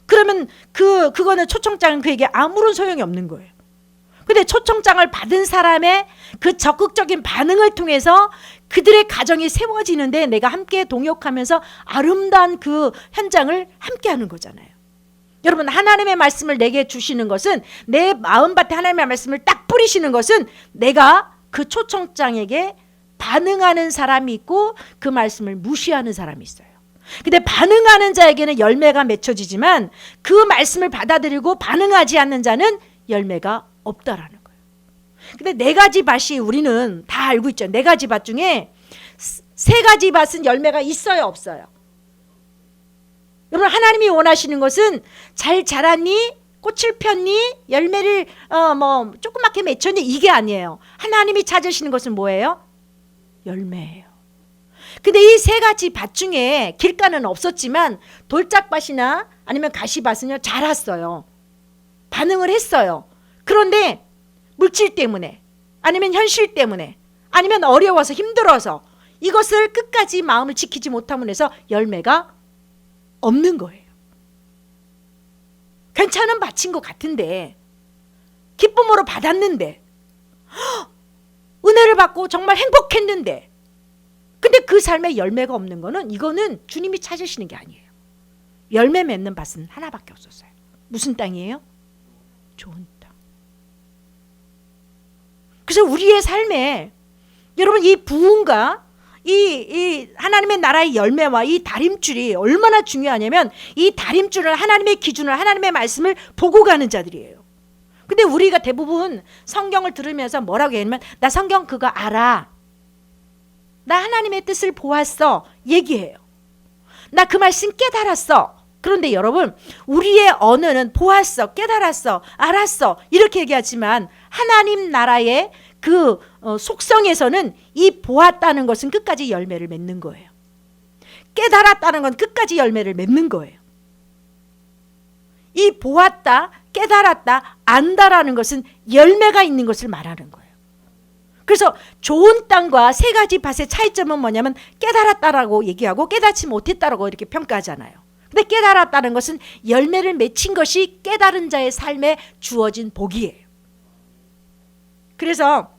그러면 그거는 초청장은 그에게 아무런 소용이 없는 거예요. 근데 초청장을 받은 사람의 그 적극적인 반응을 통해서 그들의 가정이 세워지는데 내가 함께 동역하면서 아름다운 그 현장을 함께 하는 거잖아요. 여러분, 하나님의 말씀을 내게 주시는 것은, 내 마음밭에 하나님의 말씀을 딱 뿌리시는 것은 내가 그 초청장에게 반응하는 사람이 있고 그 말씀을 무시하는 사람이 있어요. 근데 반응하는 자에게는 열매가 맺혀지지만 그 말씀을 받아들이고 반응하지 않는 자는 열매가 없다라는 거예요. 근데 네 가지 밭이 우리는 다 알고 있죠. 네 가지 밭 중에 세 가지 밭은 열매가 있어요, 없어요? 여러분, 하나님이 원하시는 것은 잘 자랐니? 꽃을 폈니? 열매를 조그맣게 맺혔니? 이게 아니에요. 하나님이 찾으시는 것은 뭐예요? 열매예요. 근데 이 세 가지 밭 중에 길가는 없었지만 돌짝밭이나 아니면 가시밭은요 자랐어요. 반응을 했어요. 그런데 물질 때문에, 아니면 현실 때문에, 아니면 어려워서 힘들어서 이것을 끝까지 마음을 지키지 못함으로 해서 열매가 없는 거예요. 괜찮은 밭인 것 같은데, 기쁨으로 받았는데, 은혜를 받고 정말 행복했는데, 근데 그 삶에 열매가 없는 거는, 이거는 주님이 찾으시는 게 아니에요. 열매 맺는 밭은 하나밖에 없었어요. 무슨 땅이에요? 좋은 땅. 그래서 우리의 삶에 여러분, 이 부흥과 이 하나님의 나라의 열매와 이 다림줄이 얼마나 중요하냐면, 이 다림줄은 하나님의 기준을, 하나님의 말씀을 보고 가는 자들이에요. 근데 우리가 대부분 성경을 들으면서 뭐라고 하냐면, 나 성경 그거 알아, 나 하나님의 뜻을 보았어 얘기해요. 나 그 말씀 깨달았어. 그런데 여러분, 우리의 언어는 보았어, 깨달았어, 알았어 이렇게 얘기하지만 하나님 나라의 그 속성에서는 이 보았다는 것은 끝까지 열매를 맺는 거예요. 깨달았다는 건 끝까지 열매를 맺는 거예요. 이 보았다, 깨달았다, 안다라는 것은 열매가 있는 것을 말하는 거예요. 그래서 좋은 땅과 세 가지 밭의 차이점은 뭐냐면, 깨달았다라고 얘기하고 깨닫지 못했다라고 이렇게 평가하잖아요. 근데 깨달았다는 것은 열매를 맺힌 것이 깨달은 자의 삶에 주어진 복이에요. 그래서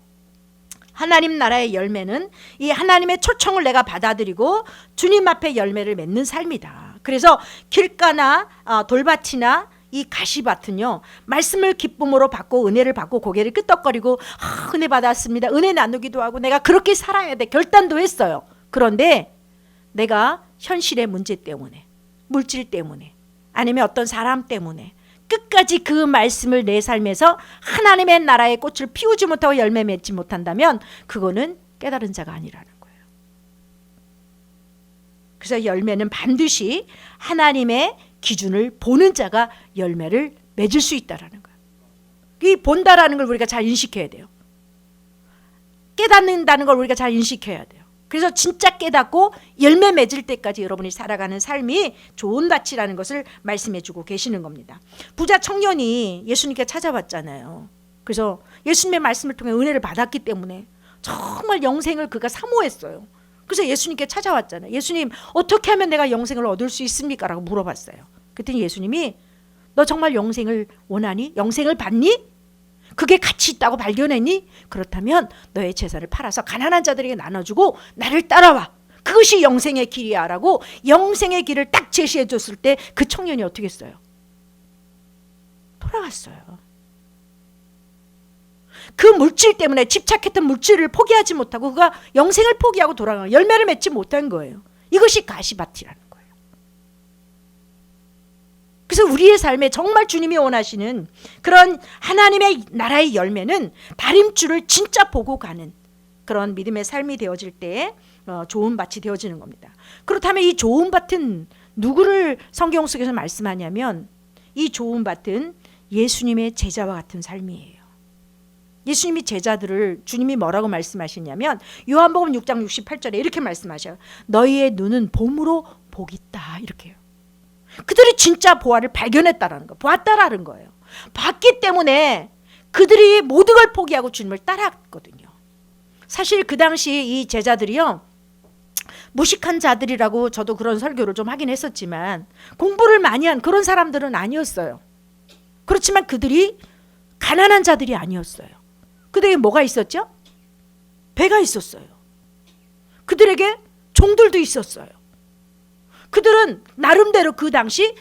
하나님 나라의 열매는 이 하나님의 초청을 내가 받아들이고 주님 앞에 열매를 맺는 삶이다. 그래서 길가나 돌밭이나 이 가시밭은요, 말씀을 기쁨으로 받고 은혜를 받고 고개를 끄덕거리고 은혜 받았습니다, 은혜 나누기도 하고 내가 그렇게 살아야 돼 결단도 했어요. 그런데 내가 현실의 문제 때문에, 물질 때문에, 아니면 어떤 사람 때문에 끝까지 그 말씀을 내 삶에서 하나님의 나라의 꽃을 피우지 못하고 열매 맺지 못한다면 그거는 깨달은 자가 아니라는 거예요. 그래서 열매는 반드시 하나님의 기준을 보는 자가 열매를 맺을 수 있다라는 거예요. 이 본다라는 걸 우리가 잘 인식해야 돼요. 깨닫는다는 걸 우리가 잘 인식해야 돼요. 그래서 진짜 깨닫고 열매 맺을 때까지 여러분이 살아가는 삶이 좋은 밭이라는 것을 말씀해 주고 계시는 겁니다. 부자 청년이 예수님께 찾아왔잖아요. 그래서 예수님의 말씀을 통해 은혜를 받았기 때문에 정말 영생을 그가 사모했어요. 그래서 예수님께 찾아왔잖아요. 예수님, 어떻게 하면 내가 영생을 얻을 수 있습니까? 라고 물어봤어요. 그랬더니 예수님이, 너 정말 영생을 원하니? 영생을 받니? 그게 가치 있다고 발견했니? 그렇다면 너의 재산을 팔아서 가난한 자들에게 나눠주고 나를 따라와. 그것이 영생의 길이야 라고 영생의 길을 딱 제시해 줬을 때 그 청년이 어떻게 했어요? 돌아갔어요. 그 물질 때문에 집착했던 물질을 포기하지 못하고 그가 영생을 포기하고 돌아간, 열매를 맺지 못한 거예요. 이것이 가시밭이라는 거예요. 그래서 우리의 삶에 정말 주님이 원하시는 그런 하나님의 나라의 열매는 다림줄을 진짜 보고 가는 그런 믿음의 삶이 되어질 때 좋은 밭이 되어지는 겁니다. 그렇다면 이 좋은 밭은 누구를 성경 속에서 말씀하냐면 이 좋은 밭은 예수님의 제자와 같은 삶이에요. 예수님이 제자들을 주님이 뭐라고 말씀하시냐면 요한복음 6장 68절에 이렇게 말씀하셔요. 너희의 눈은 봄으로 복이 있다 이렇게요. 그들이 진짜 보화를 발견했다라는 거, 보았다라는 거예요. 봤기 때문에 그들이 모든 걸 포기하고 주님을 따랐거든요. 사실 그 당시 이 제자들이요, 무식한 자들이라고 저도 그런 설교를 좀 하긴 했었지만 공부를 많이 한 그런 사람들은 아니었어요. 그렇지만 그들이 가난한 자들이 아니었어요. 그들에게 뭐가 있었죠? 배가 있었어요. 그들에게 종들도 있었어요. 그들은 나름대로 그 당시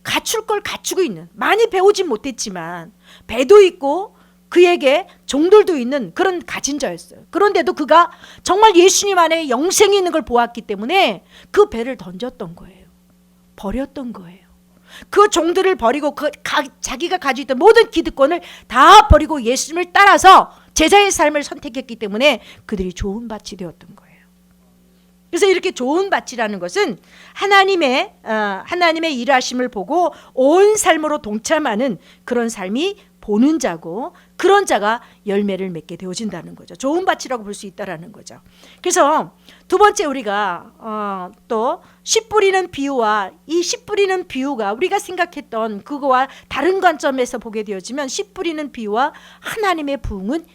갖출 걸 갖추고 있는, 많이 배우진 못했지만 배도 있고 그에게 종들도 있는 그런 가진 자였어요. 그런데도 그가 정말 예수님 안에 영생이 있는 걸 보았기 때문에 그 배를 던졌던 거예요. 버렸던 거예요. 그 종들을 버리고 자기가 가지고 있던 모든 기득권을 다 버리고 예수님을 따라서 제자의 삶을 선택했기 때문에 그들이 좋은 밭이 되었던 거예요. 그래서 이렇게 좋은 밭이라는 것은 하나님의 일하심을 보고 온 삶으로 동참하는 그런 삶이 보는 자고, 그런 자가 열매를 맺게 되어진다는 거죠. 좋은 밭이라고 볼 수 있다라는 거죠. 그래서 두 번째 우리가 또 씨 뿌리는 비유와 이 씨 뿌리는 비유가 우리가 생각했던 그거와 다른 관점에서 보게 되어지면 씨 뿌리는 비유와 하나님의 부흥은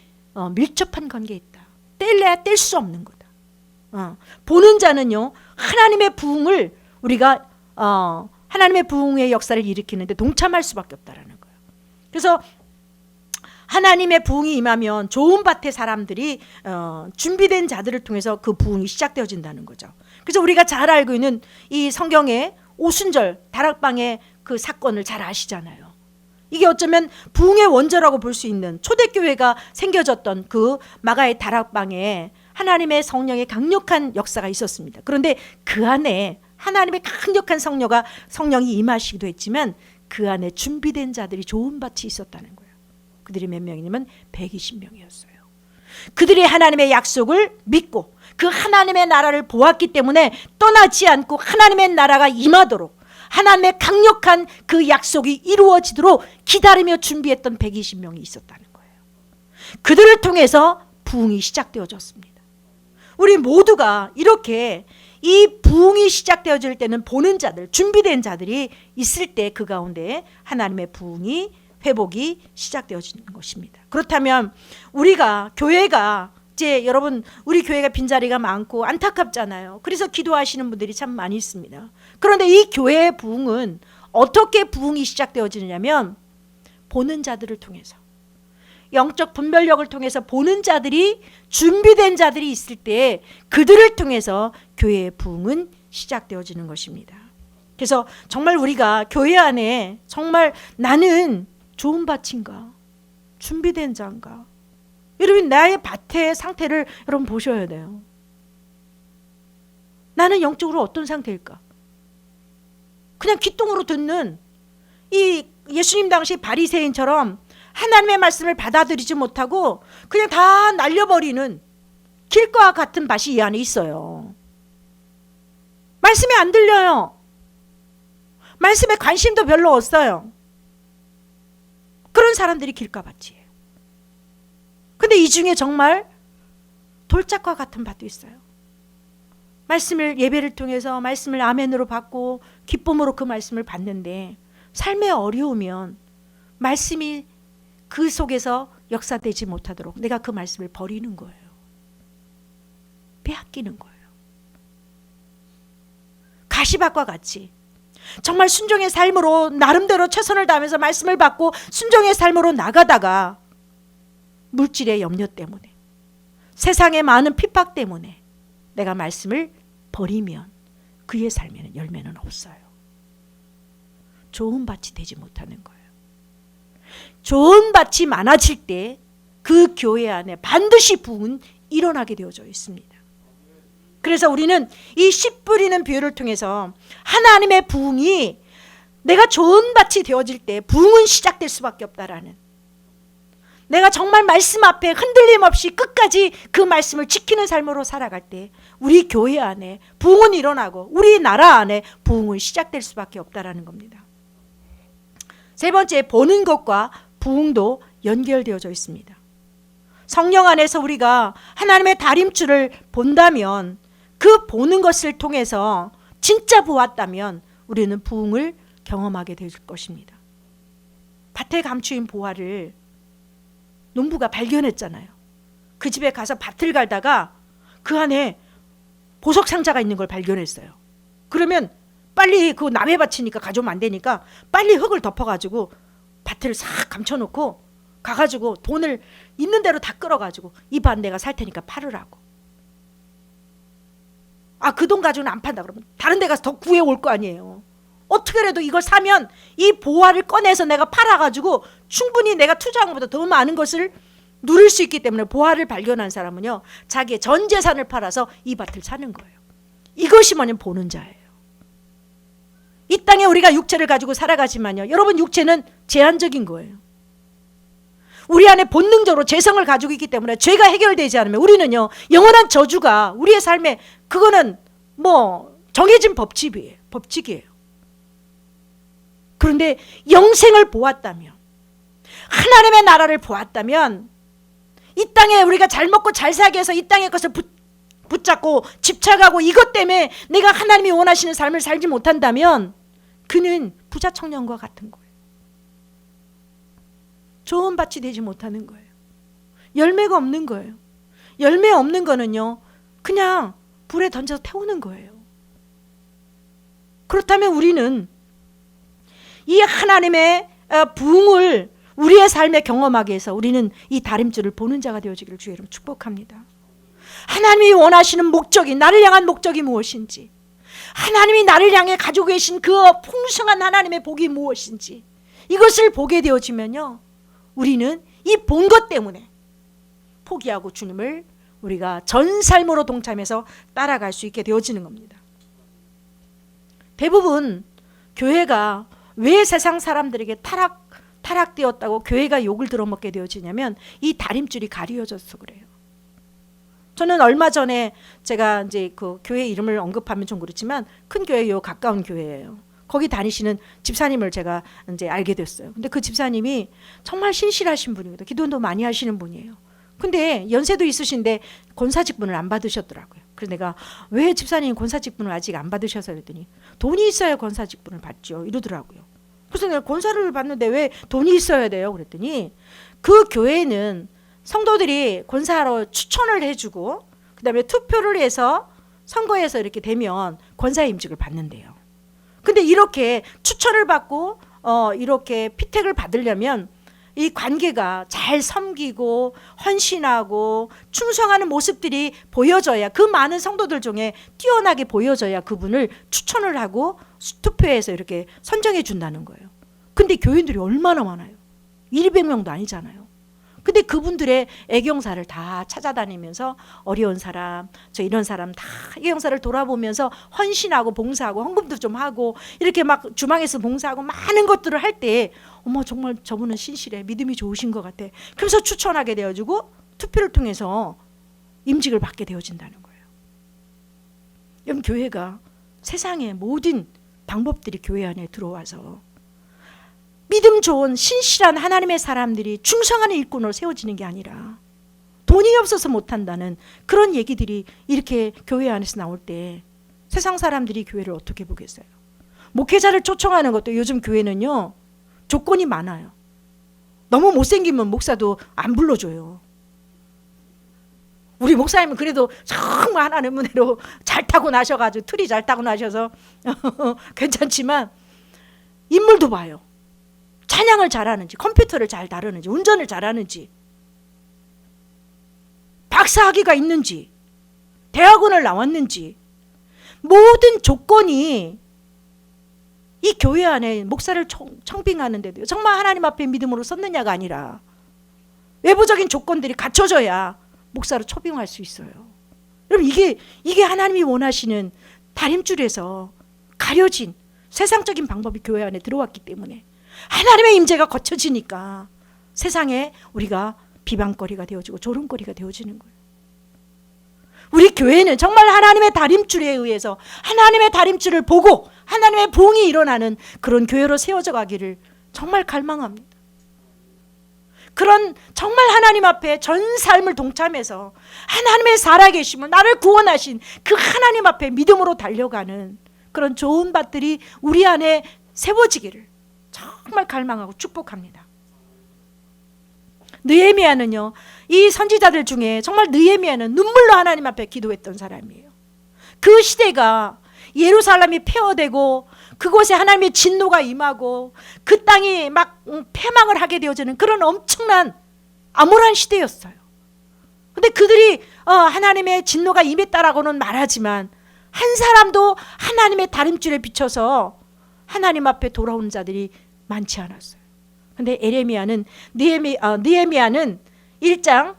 밀접한 관계에 있다. 뗄래야 뗄 수 없는 거다. 보는 자는요, 하나님의 부흥을 우리가 하나님의 부흥의 역사를 일으키는데 동참할 수밖에 없다라는 거예요. 그래서 하나님의 부흥이 임하면 좋은 밭의 사람들이 준비된 자들을 통해서 그 부흥이 시작되어진다는 거죠. 그래서 우리가 잘 알고 있는 이 성경의 오순절 다락방의 그 사건을 잘 아시잖아요. 이게 어쩌면 부흥의 원조라고 볼 수 있는 초대교회가 생겨졌던 그 마가의 다락방에 하나님의 성령의 강력한 역사가 있었습니다. 그런데 그 안에 하나님의 강력한 성령이 임하시기도 했지만 그 안에 준비된 자들이 좋은 밭이 있었다는 거예요. 그들이 몇 명이냐면 120명이었어요. 그들이 하나님의 약속을 믿고 그 하나님의 나라를 보았기 때문에 떠나지 않고 하나님의 나라가 임하도록, 하나님의 강력한 그 약속이 이루어지도록 기다리며 준비했던 120명이 있었다는 거예요. 그들을 통해서 부흥이 시작되어졌습니다. 우리 모두가 이렇게 이 부흥이 시작되어질 때는 보는 자들, 준비된 자들이 있을 때 그 가운데 하나님의 부흥이, 회복이 시작되어지는 것입니다. 그렇다면 우리가 교회가 이제 여러분, 우리 교회가 빈자리가 많고 안타깝잖아요. 그래서 기도하시는 분들이 참 많이 있습니다. 그런데 이 교회의 부흥은 어떻게 부흥이 시작되어지느냐면 보는 자들을 통해서, 영적 분별력을 통해서 보는 자들이, 준비된 자들이 있을 때 그들을 통해서 교회의 부흥은 시작되어지는 것입니다. 그래서 정말 우리가 교회 안에 정말 나는 좋은 밭인가, 준비된 자인가, 여러분 나의 밭의 상태를 여러분 보셔야 돼요. 나는 영적으로 어떤 상태일까? 그냥 귓등으로 듣는 이 예수님 당시 바리새인처럼 하나님의 말씀을 받아들이지 못하고 그냥 다 날려버리는 길과 같은 밭이 이 안에 있어요. 말씀이 안 들려요. 말씀에 관심도 별로 없어요. 그런 사람들이 길가밭이에요. 근데 이 중에 정말 돌짝과 같은 밭도 있어요. 말씀을, 예배를 통해서 말씀을 아멘으로 받고 기쁨으로 그 말씀을 받는데 삶에 어려우면 말씀이 그 속에서 역사되지 못하도록 내가 그 말씀을 버리는 거예요. 빼앗기는 거예요. 가시밭과 같이 정말 순종의 삶으로 나름대로 최선을 다하면서 말씀을 받고 순종의 삶으로 나가다가 물질의 염려 때문에, 세상의 많은 핍박 때문에 내가 말씀을 버리면 그의 삶에는 열매는 없어요. 좋은 밭이 되지 못하는 거예요. 좋은 밭이 많아질 때 그 교회 안에 반드시 부흥은 일어나게 되어져 있습니다. 그래서 우리는 이 씨 뿌리는 비유를 통해서 하나님의 부흥이 내가 좋은 밭이 되어질 때 부흥은 시작될 수밖에 없다라는, 내가 정말 말씀 앞에 흔들림 없이 끝까지 그 말씀을 지키는 삶으로 살아갈 때 우리 교회 안에 부흥은 일어나고 우리 나라 안에 부흥은 시작될 수밖에 없다라는 겁니다. 세 번째, 보는 것과 부흥도 연결되어져 있습니다. 성령 안에서 우리가 하나님의 다림줄을 본다면, 그 보는 것을 통해서 진짜 보았다면 우리는 부흥을 경험하게 될 것입니다. 밭에 감추인 보화를 농부가 발견했잖아요. 그 집에 가서 밭을 갈다가 그 안에 보석 상자가 있는 걸 발견했어요. 그러면 빨리, 그 남의 밭이니까 가져오면 안 되니까 빨리 흙을 덮어가지고 밭을 싹 감춰놓고 가가지고 돈을 있는 대로 다 끌어가지고 이 밭 내가 살 테니까 팔으라고. 아, 그 돈 가지고는 안 판다 그러면 다른 데 가서 더 구해올 거 아니에요. 어떻게라도 이걸 사면 이 보화를 꺼내서 내가 팔아가지고 충분히 내가 투자한 것보다 더 많은 것을 누릴 수 있기 때문에, 보화를 발견한 사람은요, 자기의 전 재산을 팔아서 이 밭을 사는 거예요. 이것이 뭐냐면 보는 자예요. 이 땅에 우리가 육체를 가지고 살아가지만요, 여러분, 육체는 제한적인 거예요. 우리 안에 본능적으로 죄성을 가지고 있기 때문에 죄가 해결되지 않으면 우리는요, 영원한 저주가 우리의 삶에, 그거는 뭐 정해진 법칙이에요. 그런데 영생을 보았다면, 하나님의 나라를 보았다면, 이 땅에 우리가 잘 먹고 잘 살기 위해서 이 땅의 것을 붙잡고 집착하고 이것 때문에 내가 하나님이 원하시는 삶을 살지 못한다면 그는 부자 청년과 같은 거예요. 좋은 밭이 되지 못하는 거예요. 열매가 없는 거예요. 열매 없는 거는요, 그냥 불에 던져서 태우는 거예요. 그렇다면 우리는 이 하나님의 부흥을 우리의 삶에 경험하기 위해서 우리는 이 다림줄을 보는 자가 되어지기를 주의 이름으로 축복합니다. 하나님이 원하시는 목적이, 나를 향한 목적이 무엇인지, 하나님이 나를 향해 가지고 계신 그 풍성한 하나님의 복이 무엇인지, 이것을 보게 되어지면요, 우리는 이 본 것 때문에 포기하고 주님을 우리가 전 삶으로 동참해서 따라갈 수 있게 되어지는 겁니다. 대부분 교회가 왜 세상 사람들에게 타락되었다고 교회가 욕을 들어먹게 되어지냐면 이 다림줄이 가려져서 그래요. 저는 얼마 전에 제가 이제 그 교회 이름을 언급하면 좀 그렇지만 큰 교회요, 가까운 교회예요. 거기 다니시는 집사님을 제가 이제 알게 됐어요. 근데 그 집사님이 정말 신실하신 분입니다. 기도도 많이 하시는 분이에요. 근데 연세도 있으신데 권사 직분을 안 받으셨더라고요. 그래서 내가 왜 집사님 권사 직분을 아직 안 받으셔서 그랬더니 돈이 있어야 권사 직분을 받죠, 이러더라고요. 그래서 내가 권사를 받는데 왜 돈이 있어야 돼요? 그랬더니 그 교회는 성도들이 권사로 추천을 해주고 그다음에 투표를 해서 선거에서 이렇게 되면 권사의 임직을 받는데요. 근데 이렇게 추천을 받고 이렇게 피택을 받으려면 이 관계가 잘 섬기고 헌신하고 충성하는 모습들이 보여져야, 그 많은 성도들 중에 뛰어나게 보여져야 그분을 추천을 하고 투표해서 이렇게 선정해 준다는 거예요. 근데 교인들이 얼마나 많아요? 200명도 아니잖아요. 근데 그분들의 애경사를 다 찾아다니면서 어려운 사람, 저 이런 사람 다 애경사를 돌아보면서 헌신하고 봉사하고 헌금도 좀 하고 이렇게 막 주방에서 봉사하고 많은 것들을 할 때 어머, 정말 저분은 신실해, 믿음이 좋으신 것 같아. 그래서 추천하게 되어지고 투표를 통해서 임직을 받게 되어진다는 거예요. 여러분, 교회가 세상의 모든 방법들이 교회 안에 들어와서 믿음 좋은 신실한 하나님의 사람들이 충성하는 일꾼으로 세워지는 게 아니라 돈이 없어서 못한다는 그런 얘기들이 이렇게 교회 안에서 나올 때 세상 사람들이 교회를 어떻게 보겠어요? 목회자를 초청하는 것도 요즘 교회는요, 조건이 많아요. 너무 못생기면 목사도 안 불러줘요. 우리 목사님은 그래도 정말 하나님 은혜로 잘 타고 나셔가지고 틀이 잘 타고 나셔서 괜찮지만 인물도 봐요. 찬양을 잘하는지, 컴퓨터를 잘 다루는지, 운전을 잘하는지, 박사학위가 있는지, 대학원을 나왔는지, 모든 조건이 이 교회 안에 목사를 청빙하는데도 정말 하나님 앞에 믿음으로 섰느냐가 아니라 외부적인 조건들이 갖춰져야 목사로 초빙할 수 있어요. 여러분, 이게 하나님이 원하시는 다림줄에서 가려진 세상적인 방법이 교회 안에 들어왔기 때문에 하나님의 임재가 거쳐지니까 세상에 우리가 비방거리가 되어지고 조롱거리가 되어지는 거예요. 우리 교회는 정말 하나님의 다림줄에 의해서 하나님의 다림줄을 보고 하나님의 부흥이 일어나는 그런 교회로 세워져 가기를 정말 갈망합니다. 그런 정말 하나님 앞에 전 삶을 동참해서 하나님의 살아계심을 나를 구원하신 그 하나님 앞에 믿음으로 달려가는 그런 좋은 밭들이 우리 안에 세워지기를 정말 갈망하고 축복합니다. 느헤미야는요, 이 선지자들 중에 정말 느헤미야는 눈물로 하나님 앞에 기도했던 사람이에요. 그 시대가 예루살렘이 폐허되고 그곳에 하나님의 진노가 임하고 그 땅이 막 패망을 하게 되어지는 그런 엄청난 암울한 시대였어요. 근데 그들이 하나님의 진노가 임했다라고는 말하지만 한 사람도 하나님의 다림줄에 비춰서 하나님 앞에 돌아오는 자들이 많지 않았어요. 근데 느헤미야는 1장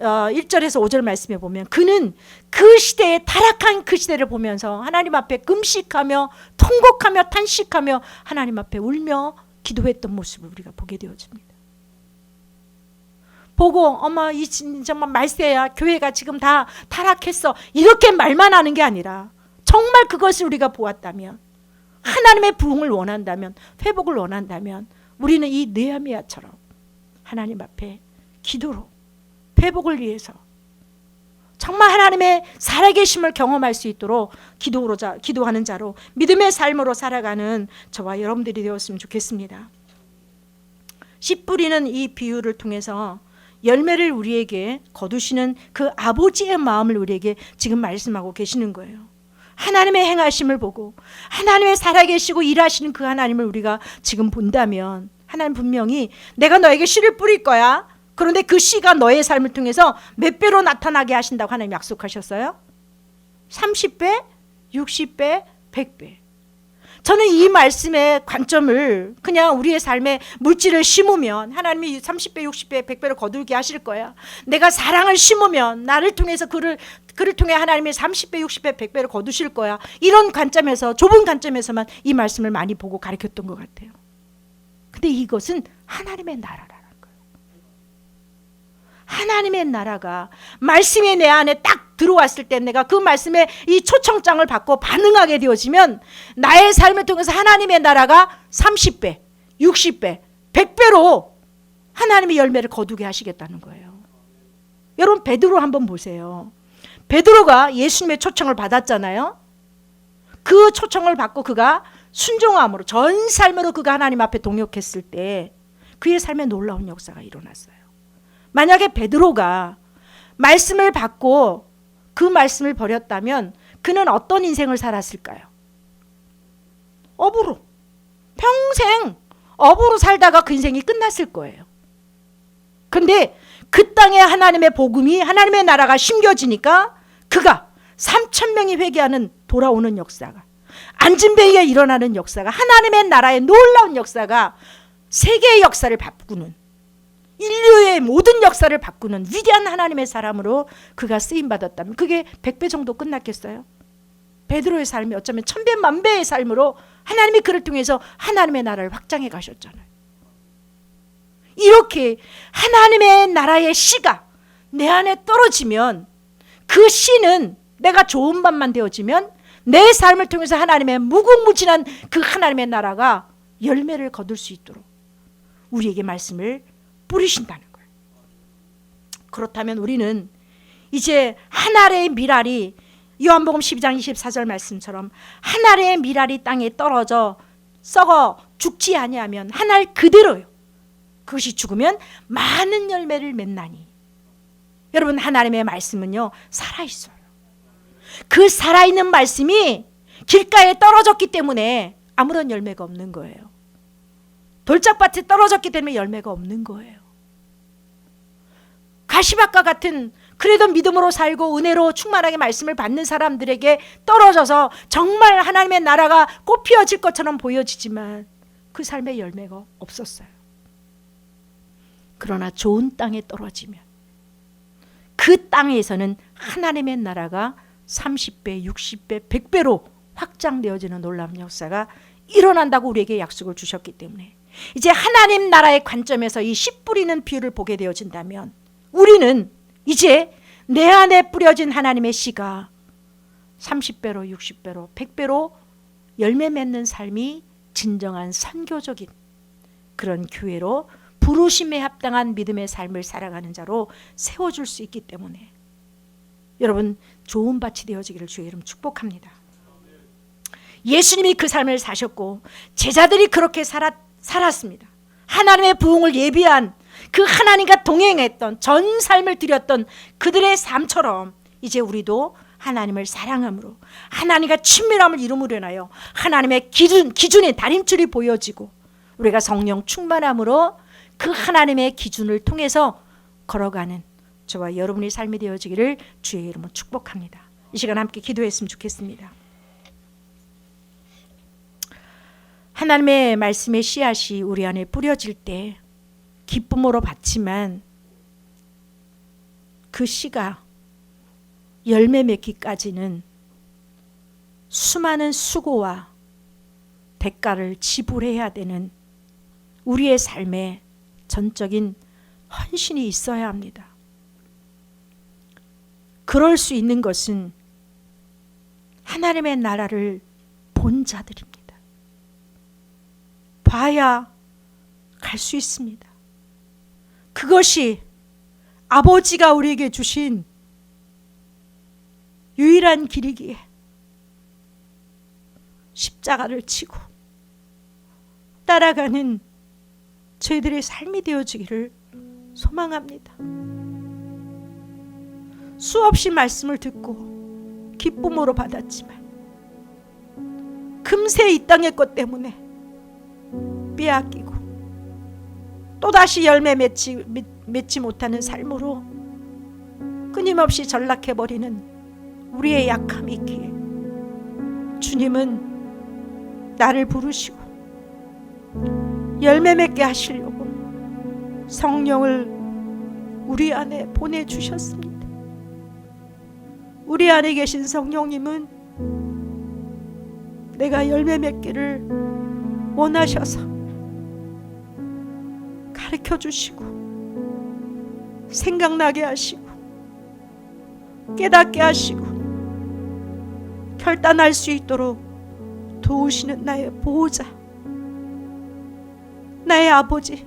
1절에서 5절 말씀에 보면 그는 그 시대의 타락한 그 시대를 보면서 하나님 앞에 금식하며 통곡하며 탄식하며 하나님 앞에 울며 기도했던 모습을 우리가 보게 되어집니다. 보고 어머 이 정말 말세야, 교회가 지금 다 타락했어, 이렇게 말만 하는 게 아니라 정말 그것을 우리가 보았다면, 하나님의 부흥을 원한다면, 회복을 원한다면 우리는 이 느헤미야처럼 하나님 앞에 기도로 회복을 위해서 정말 하나님의 살아계심을 경험할 수 있도록 기도하는 자로 믿음의 삶으로 살아가는 저와 여러분들이 되었으면 좋겠습니다. 씨 뿌리는 이 비유를 통해서 열매를 우리에게 거두시는 그 아버지의 마음을 우리에게 지금 말씀하고 계시는 거예요. 하나님의 행하심을 보고 하나님의 살아계시고 일하시는 그 하나님을 우리가 지금 본다면 하나님 분명히 내가 너에게 씨를 뿌릴 거야. 그런데 그 씨가 너의 삶을 통해서 몇 배로 나타나게 하신다고 하나님 약속하셨어요? 30배, 60배, 100배. 저는 이 말씀의 관점을 그냥 우리의 삶에 물질을 심으면 하나님이 30배, 60배, 100배를 거두게 하실 거야. 내가 사랑을 심으면 나를 통해서 그를 통해 하나님이 30배, 60배, 100배를 거두실 거야. 이런 관점에서, 좁은 관점에서만 이 말씀을 많이 보고 가르쳤던 것 같아요. 근데 이것은 하나님의 나라라는 거예요. 하나님의 나라가 말씀이 내 안에 딱 들어왔을 때 내가 그 말씀에 이 초청장을 받고 반응하게 되어지면 나의 삶을 통해서 하나님의 나라가 30배, 60배, 100배로 하나님의 열매를 거두게 하시겠다는 거예요. 여러분 베드로 한번 보세요. 베드로가 예수님의 초청을 받았잖아요. 그 초청을 받고 그가 순종함으로 전 삶으로 그가 하나님 앞에 동역했을 때 그의 삶에 놀라운 역사가 일어났어요. 만약에 베드로가 말씀을 받고 그 말씀을 버렸다면 그는 어떤 인생을 살았을까요? 업으로, 평생 업으로 살다가 그 인생이 끝났을 거예요. 근데 그 땅에 하나님의 복음이, 하나님의 나라가 심겨지니까 그가 3,000명이 회개하는 돌아오는 역사가, 안진뱅이에 일어나는 역사가, 하나님의 나라의 놀라운 역사가 세계의 역사를 바꾸는, 인류의 모든 역사를 바꾸는 위대한 하나님의 사람으로 그가 쓰임받았다면 그게 100배 정도 끝났겠어요? 베드로의 삶이 어쩌면 1000배 만배의 삶으로 하나님이 그를 통해서 하나님의 나라를 확장해 가셨잖아요. 이렇게 하나님의 나라의 씨가 내 안에 떨어지면 그 씨는 내가 좋은 밭만 되어지면 내 삶을 통해서 하나님의 무궁무진한 그 하나님의 나라가 열매를 거둘 수 있도록 우리에게 말씀을 뿌리신다는 거예요. 그렇다면 우리는 이제 한 알의 밀알이 요한복음 12장 24절 말씀처럼 한 알의 밀알이 땅에 떨어져 썩어 죽지 아니하면 한 알 그대로요. 그것이 죽으면 많은 열매를 맺나니. 여러분 하나님의 말씀은요 살아있어요. 그 살아있는 말씀이 길가에 떨어졌기 때문에 아무런 열매가 없는 거예요. 돌짝밭에 떨어졌기 때문에 열매가 없는 거예요. 가시밭과 같은 그래도 믿음으로 살고 은혜로 충만하게 말씀을 받는 사람들에게 떨어져서 정말 하나님의 나라가 꽃 피어질 것처럼 보여지지만 그 삶의 열매가 없었어요. 그러나 좋은 땅에 떨어지면 그 땅에서는 하나님의 나라가 30배, 60배, 100배로 확장되어지는 놀라운 역사가 일어난다고 우리에게 약속을 주셨기 때문에 이제 하나님 나라의 관점에서 이 씨 뿌리는 비유를 보게 되어진다면 우리는 이제 내 안에 뿌려진 하나님의 씨가 30배로 60배로 100배로 열매 맺는 삶이 진정한 선교적인 그런 교회로 부르심에 합당한 믿음의 삶을 살아가는 자로 세워줄 수 있기 때문에 여러분 좋은 밭이 되어지기를 주의 이름 축복합니다. 예수님이 그 삶을 사셨고 제자들이 그렇게 살았습니다. 하나님의 부흥을 예비한 그 하나님과 동행했던 전 삶을 드렸던 그들의 삶처럼 이제 우리도 하나님을 사랑함으로 하나님과 친밀함을 이루므로 인하여 하나님의 기준의 다림줄이 보여지고 우리가 성령 충만함으로 그 하나님의 기준을 통해서 걸어가는 저와 여러분의 삶이 되어지기를 주의 이름으로 축복합니다. 이 시간 함께 기도했으면 좋겠습니다. 하나님의 말씀의 씨앗이 우리 안에 뿌려질 때 기쁨으로 받지만 그 씨가 열매 맺기까지는 수많은 수고와 대가를 지불해야 되는 우리의 삶에 전적인 헌신이 있어야 합니다. 그럴 수 있는 것은 하나님의 나라를 본 자들입니다. 봐야 갈 수 있습니다. 그것이 아버지가 우리에게 주신 유일한 길이기에 십자가를 지고 따라가는 저희들의 삶이 되어지기를 소망합니다. 수없이 말씀을 듣고 기쁨으로 받았지만 금세 이 땅의 것 때문에 빼앗기고 또다시 열매 맺지 못하는 삶으로 끊임없이 전락해버리는 우리의 약함이 있기에 주님은 나를 부르시고 열매 맺게 하시려고 성령을 우리 안에 보내주셨습니다. 우리 안에 계신 성령님은 내가 열매 맺기를 원하셔서 가르쳐 주시고 생각나게 하시고 깨닫게 하시고 결단할 수 있도록 도우시는 나의 보호자, 나의 아버지,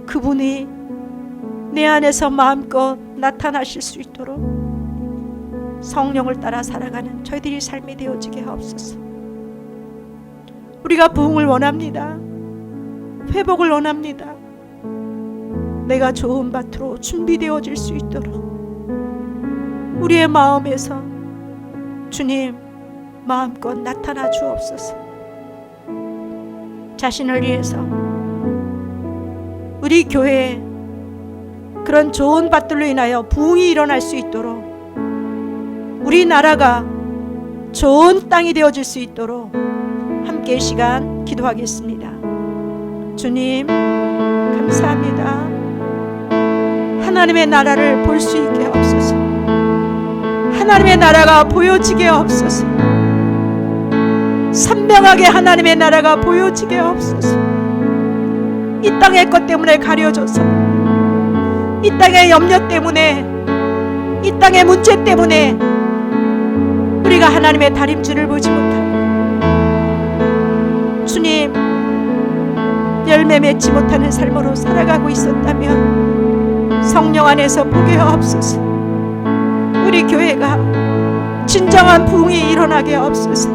그분이 내 안에서 마음껏 나타나실 수 있도록 성령을 따라 살아가는 저희들이 삶이 되어지게 하옵소서. 우리가 부흥을 원합니다. 회복을 원합니다. 내가 좋은 밭으로 준비되어질 수 있도록 우리의 마음에서 주님 마음껏 나타나 주옵소서. 자신을 위해서 우리 교회에 그런 좋은 밭들로 인하여 부흥이 일어날 수 있도록 우리나라가 좋은 땅이 되어질 수 있도록 함께 이 시간 기도하겠습니다. 주님 감사합니다. 하나님의 나라를 볼 수 있게 하옵소서. 하나님의 나라가 보여지게 하옵소서. 선명하게 하나님의 나라가 보여지게 하옵소서. 이 땅의 것 때문에 가려져서 이 땅의 염려 때문에 이 땅의 문제 때문에 우리가 하나님의 다림줄을 보지 못하고 주님 열매 맺지 못하는 삶으로 살아가고 있었다면 성령 안에서 보게 하옵소서. 우리 교회가 진정한 부흥이 일어나게 하옵소서.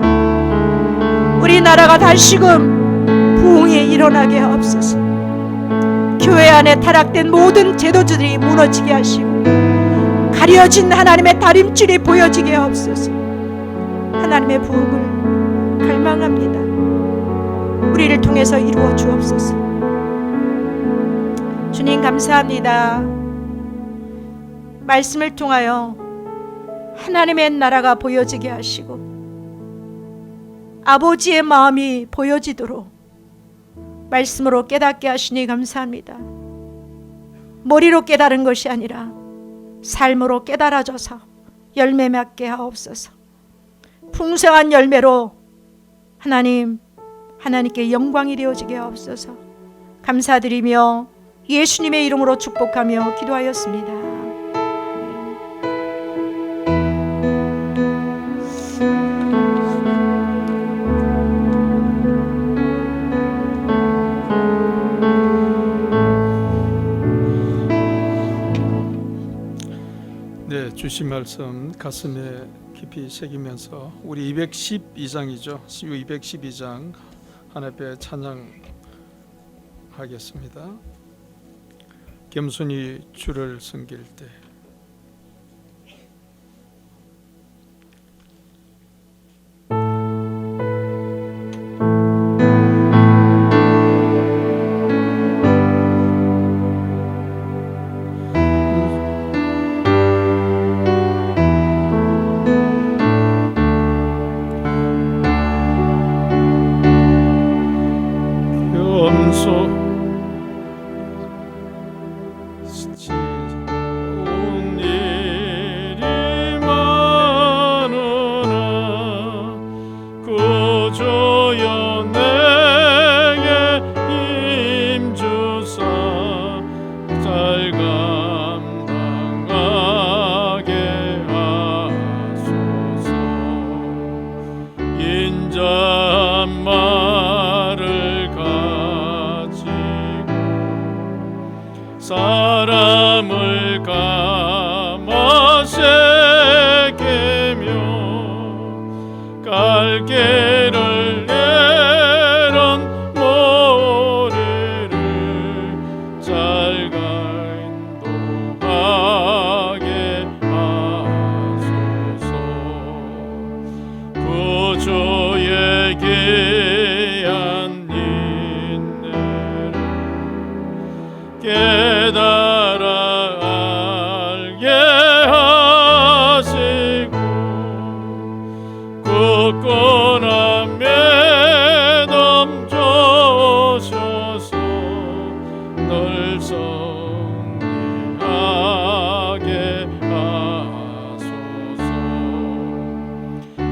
우리나라가 다시금 부흥이 일어나게 하옵소서. 교회 안에 타락된 모든 제도들이 무너지게 하시고 가려진 하나님의 다림줄이 보여지게 하옵소서. 하나님의 부흥을 갈망합니다. 우리를 통해서 이루어 주옵소서. 주님 감사합니다. 말씀을 통하여 하나님의 나라가 보여지게 하시고 아버지의 마음이 보여지도록 말씀으로 깨닫게 하시니 감사합니다. 머리로 깨달은 것이 아니라 삶으로 깨달아져서 열매 맺게 하옵소서. 풍성한 열매로 하나님께 영광이 되어지게 하옵소서. 감사드리며 예수님의 이름으로 축복하며 기도하였습니다. 네, 주신 말씀 가슴에 깊이 새기면서 우리 212장이죠. 212장 하나님께 찬양하겠습니다. 겸손히 주를 섬길 때. 좋은 일이 많으나 구주여 내게 힘주사 잘 감당하게 하소서. 인자말을 가지고 사람을 감아 새기며 갈길을 내란 머리를 잘 인도하게 하소서. 구주의 귀한 인내를 깨달아 알게 하시고 굳건한 믿음 주셔서 늘 승리하게 하소서.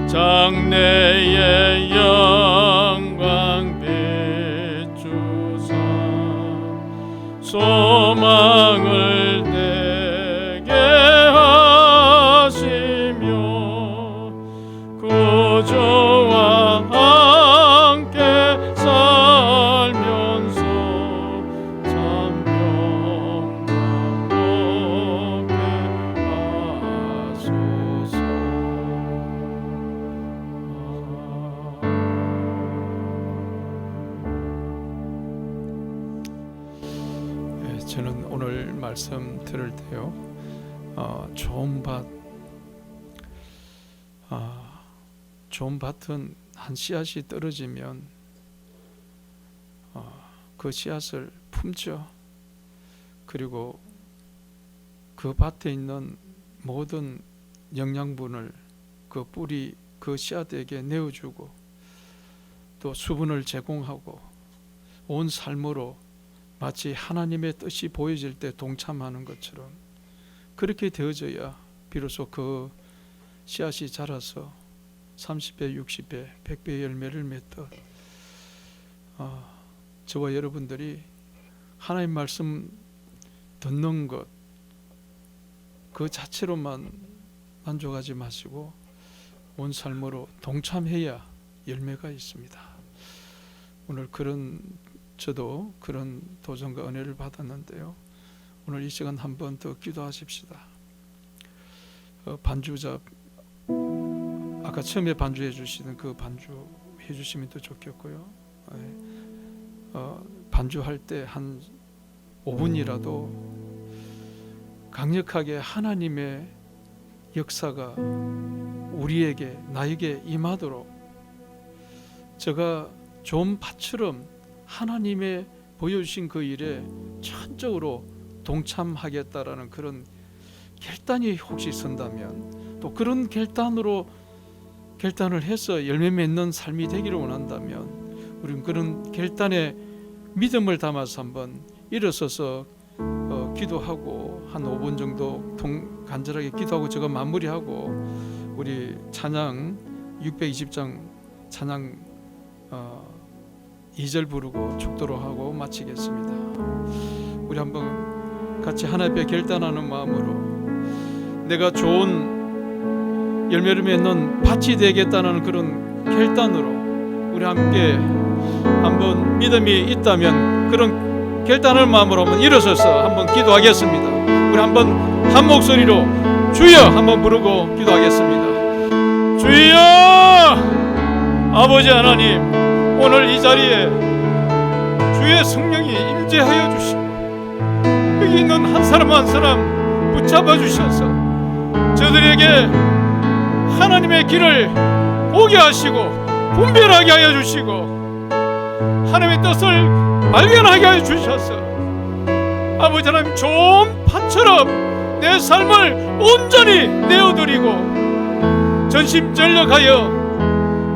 장래의 영광 비추사 소망을 내게 하시며 구주와 함께 살면서 참 평강 얻게 하소서. 저는 오늘 말씀 들을 때요, 좋은 밭은 한 씨앗이 떨어지면 그 씨앗을 품죠. 그리고 그 밭에 있는 모든 영양분을 그 뿌리, 그 씨앗에게 내어주고 또 수분을 제공하고 온 삶으로 마치 하나님의 뜻이 보여질 때 동참하는 것처럼 그렇게 되어져야 비로소 그 씨앗이 자라서 30배, 60배, 100배의 열매를 맺듯 저와 여러분들이 하나님 말씀 듣는 것 그 자체로만 만족하지 마시고 온 삶으로 동참해야 열매가 있습니다. 오늘 저도 그런 도전과 은혜를 받았는데요. 오늘 이 시간 한 번 더 기도하십시다. 반주자 아까 처음에 반주해 주시는 그 반주 해주시면 더 좋겠고요. 반주할 때 한 5분이라도 강력하게 하나님의 역사가 우리에게 나에게 임하도록 제가 좋은 밭처럼 하나님의 보여주신 그 일에 전적으로 동참하겠다라는 그런 결단이 혹시 선다면, 또 그런 결단을 해서 열매 맺는 삶이 되기를 원한다면 우리는 그런 결단에 믿음을 담아서 한번 일어서서 기도하고 한 5분 정도 간절하게 기도하고 제가 마무리하고 우리 찬양 620장 찬양 2절 부르고 축도로 하고 마치겠습니다. 우리 한번 같이 하나님 앞에 결단하는 마음으로 내가 좋은 열매를 맺는 밭이 되겠다는 그런 결단으로 우리 함께 한번 믿음이 있다면 그런 결단을 마음으로 한번 일어서서 한번 기도하겠습니다. 우리 한번 한 목소리로 주여 한번 부르고 기도하겠습니다. 주여! 아버지 하나님, 오늘 이 자리에 주의 성령이 임재하여 주시고 여기 있는 한 사람 한 사람 붙잡아 주셔서 저들에게 하나님의 길을 보게 하시고 분별하게 하여 주시고 하나님의 뜻을 발견하게 하여 주셔서 아버지 하나님 좋은 밭처럼 내 삶을 온전히 내어드리고 전심전력하여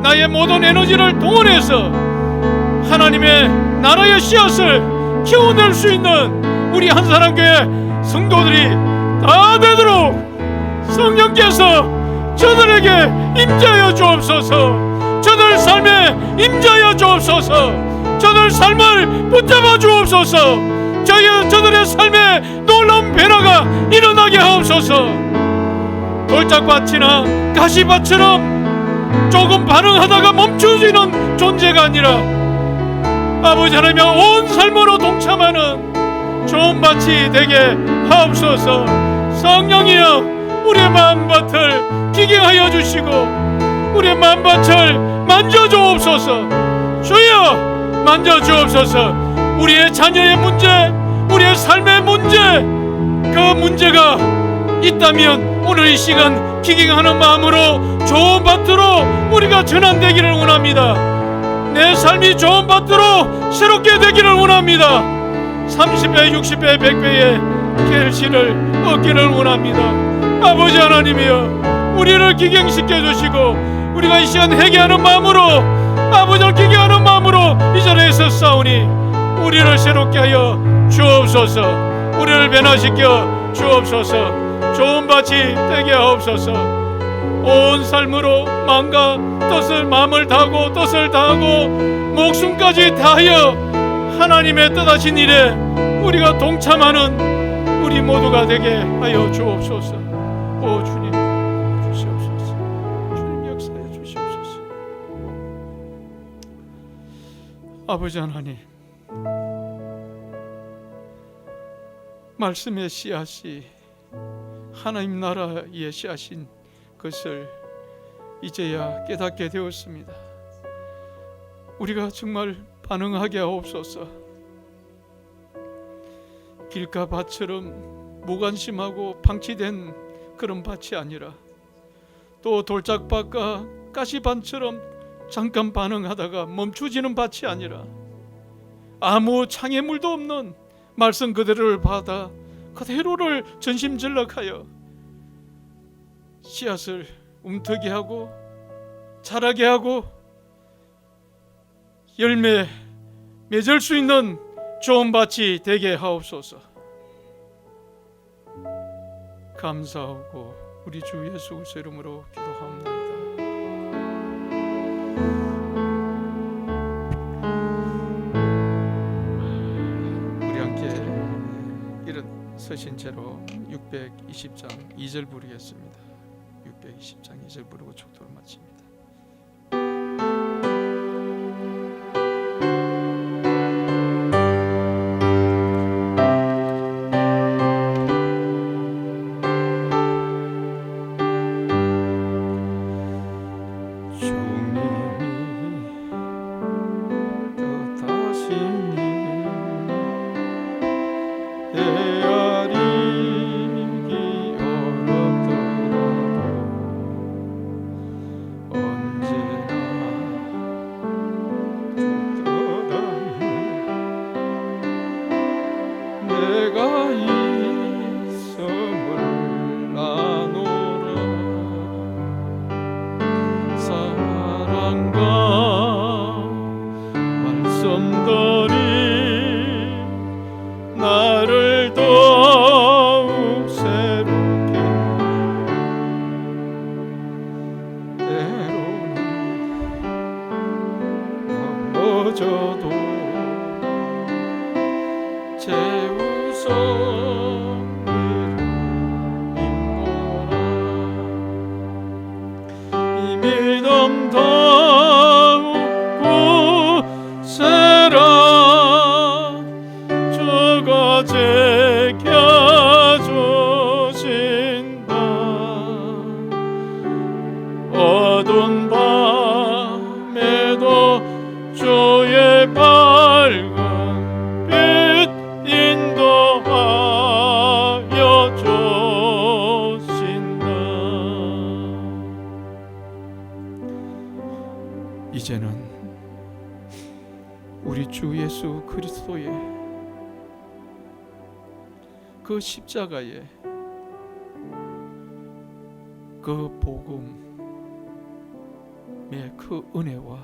나의 모든 에너지를 동원해서 하나님의 나라의 씨앗을 키워낼 수 있는 우리 한 사람 교회 성도들이 다 되도록 성령께서 저들에게 임재하여 주옵소서. 저들 삶에 임재하여 주옵소서. 저들 삶을 붙잡아 주옵소서. 저들의 삶에 놀라운 변화가 일어나게 하옵소서. 돌짝밭이나 가시밭처럼 조금 반응하다가 멈춰지는 존재가 아니라 아버지 하나님의 온 삶으로 동참하는 좋은 밭이 되게 하옵소서. 성령이여 우리의 마음밭을 기경하여 주시고 우리의 마음밭을 만져주옵소서. 주여 만져주옵소서. 우리의 자녀의 문제, 우리의 삶의 문제, 그 문제가 있다면 오늘 이 시간 기경하는 마음으로 좋은 밭으로 우리가 전환되기를 원합니다. 내 삶이 좋은 밭으로 새롭게 되기를 원합니다. 30배, 60배, 100배의 결실을 얻기를 원합니다. 아버지 하나님이여 우리를 기경시켜 주시고 우리가 이 시간 회개하는 마음으로 아버지를 기경하는 마음으로 이 자리에 서싸우니 우리를 새롭게 하여 주옵소서. 우리를 변화시켜 주옵소서. 좋은 밭이 되게 하옵소서. 온 삶으로 마음과 뜻을 마음을 다하고 뜻을 다하고 목숨까지 다하여 하나님의 뜻하신 일에 우리가 동참하는 우리 모두가 되게 하여 주옵소서. 오 주님 주시옵소서. 주님 역사해 주시옵소서. 아버지 하나님, 말씀의 씨앗이 하나님 나라의 씨앗인 것을 이제야 깨닫게 되었습니다. 우리가 정말 반응하게 하옵소서. 길가 밭처럼 무관심하고 방치된 그런 밭이 아니라 또 돌짝밭과 가시밭처럼 잠깐 반응하다가 멈추지는 밭이 아니라 아무 창의물도 없는 말씀 그대로를 받아 그대로를 전심전력하여 씨앗을 움트게 하고 자라게 하고 열매 맺을 수 있는 좋은 밭이 되게 하옵소서. 감사하고 우리 주 예수 그리스도 이름으로 기도합니다. 우리 함께 일어서신 채로 620장 2절 부르겠습니다. 620장 2절 부르고 축도를 마칩니다. 이 믿음 더욱 굳세라. 주가 지켜주신다. 어두운 밤에도 주의 밝은 빛 인도하여 주신다. 이제는 우리 주 예수 그리스도의 그 십자가의 그 복음의 그 은혜와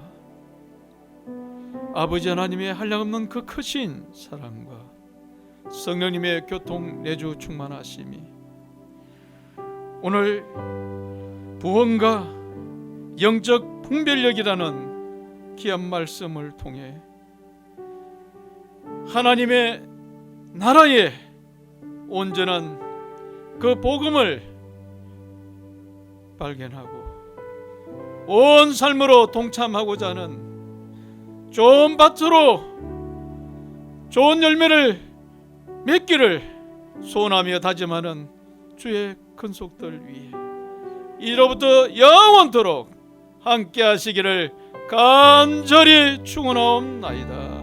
아버지 하나님의 한량없는 그 크신 사랑과 성령님의 교통 내주 충만하심이 오늘 부흥과 영적 분별력이라는 귀한 말씀을 통해 하나님의 나라의 온전한 그 복음을 발견하고 온 삶으로 동참하고자 하는 좋은 밭으로 좋은 열매를 맺기를 소원하며 다짐하는 주의 근속들 위해 이로부터 영원토록 함께 하시기를 간절히 축원하옵나이다.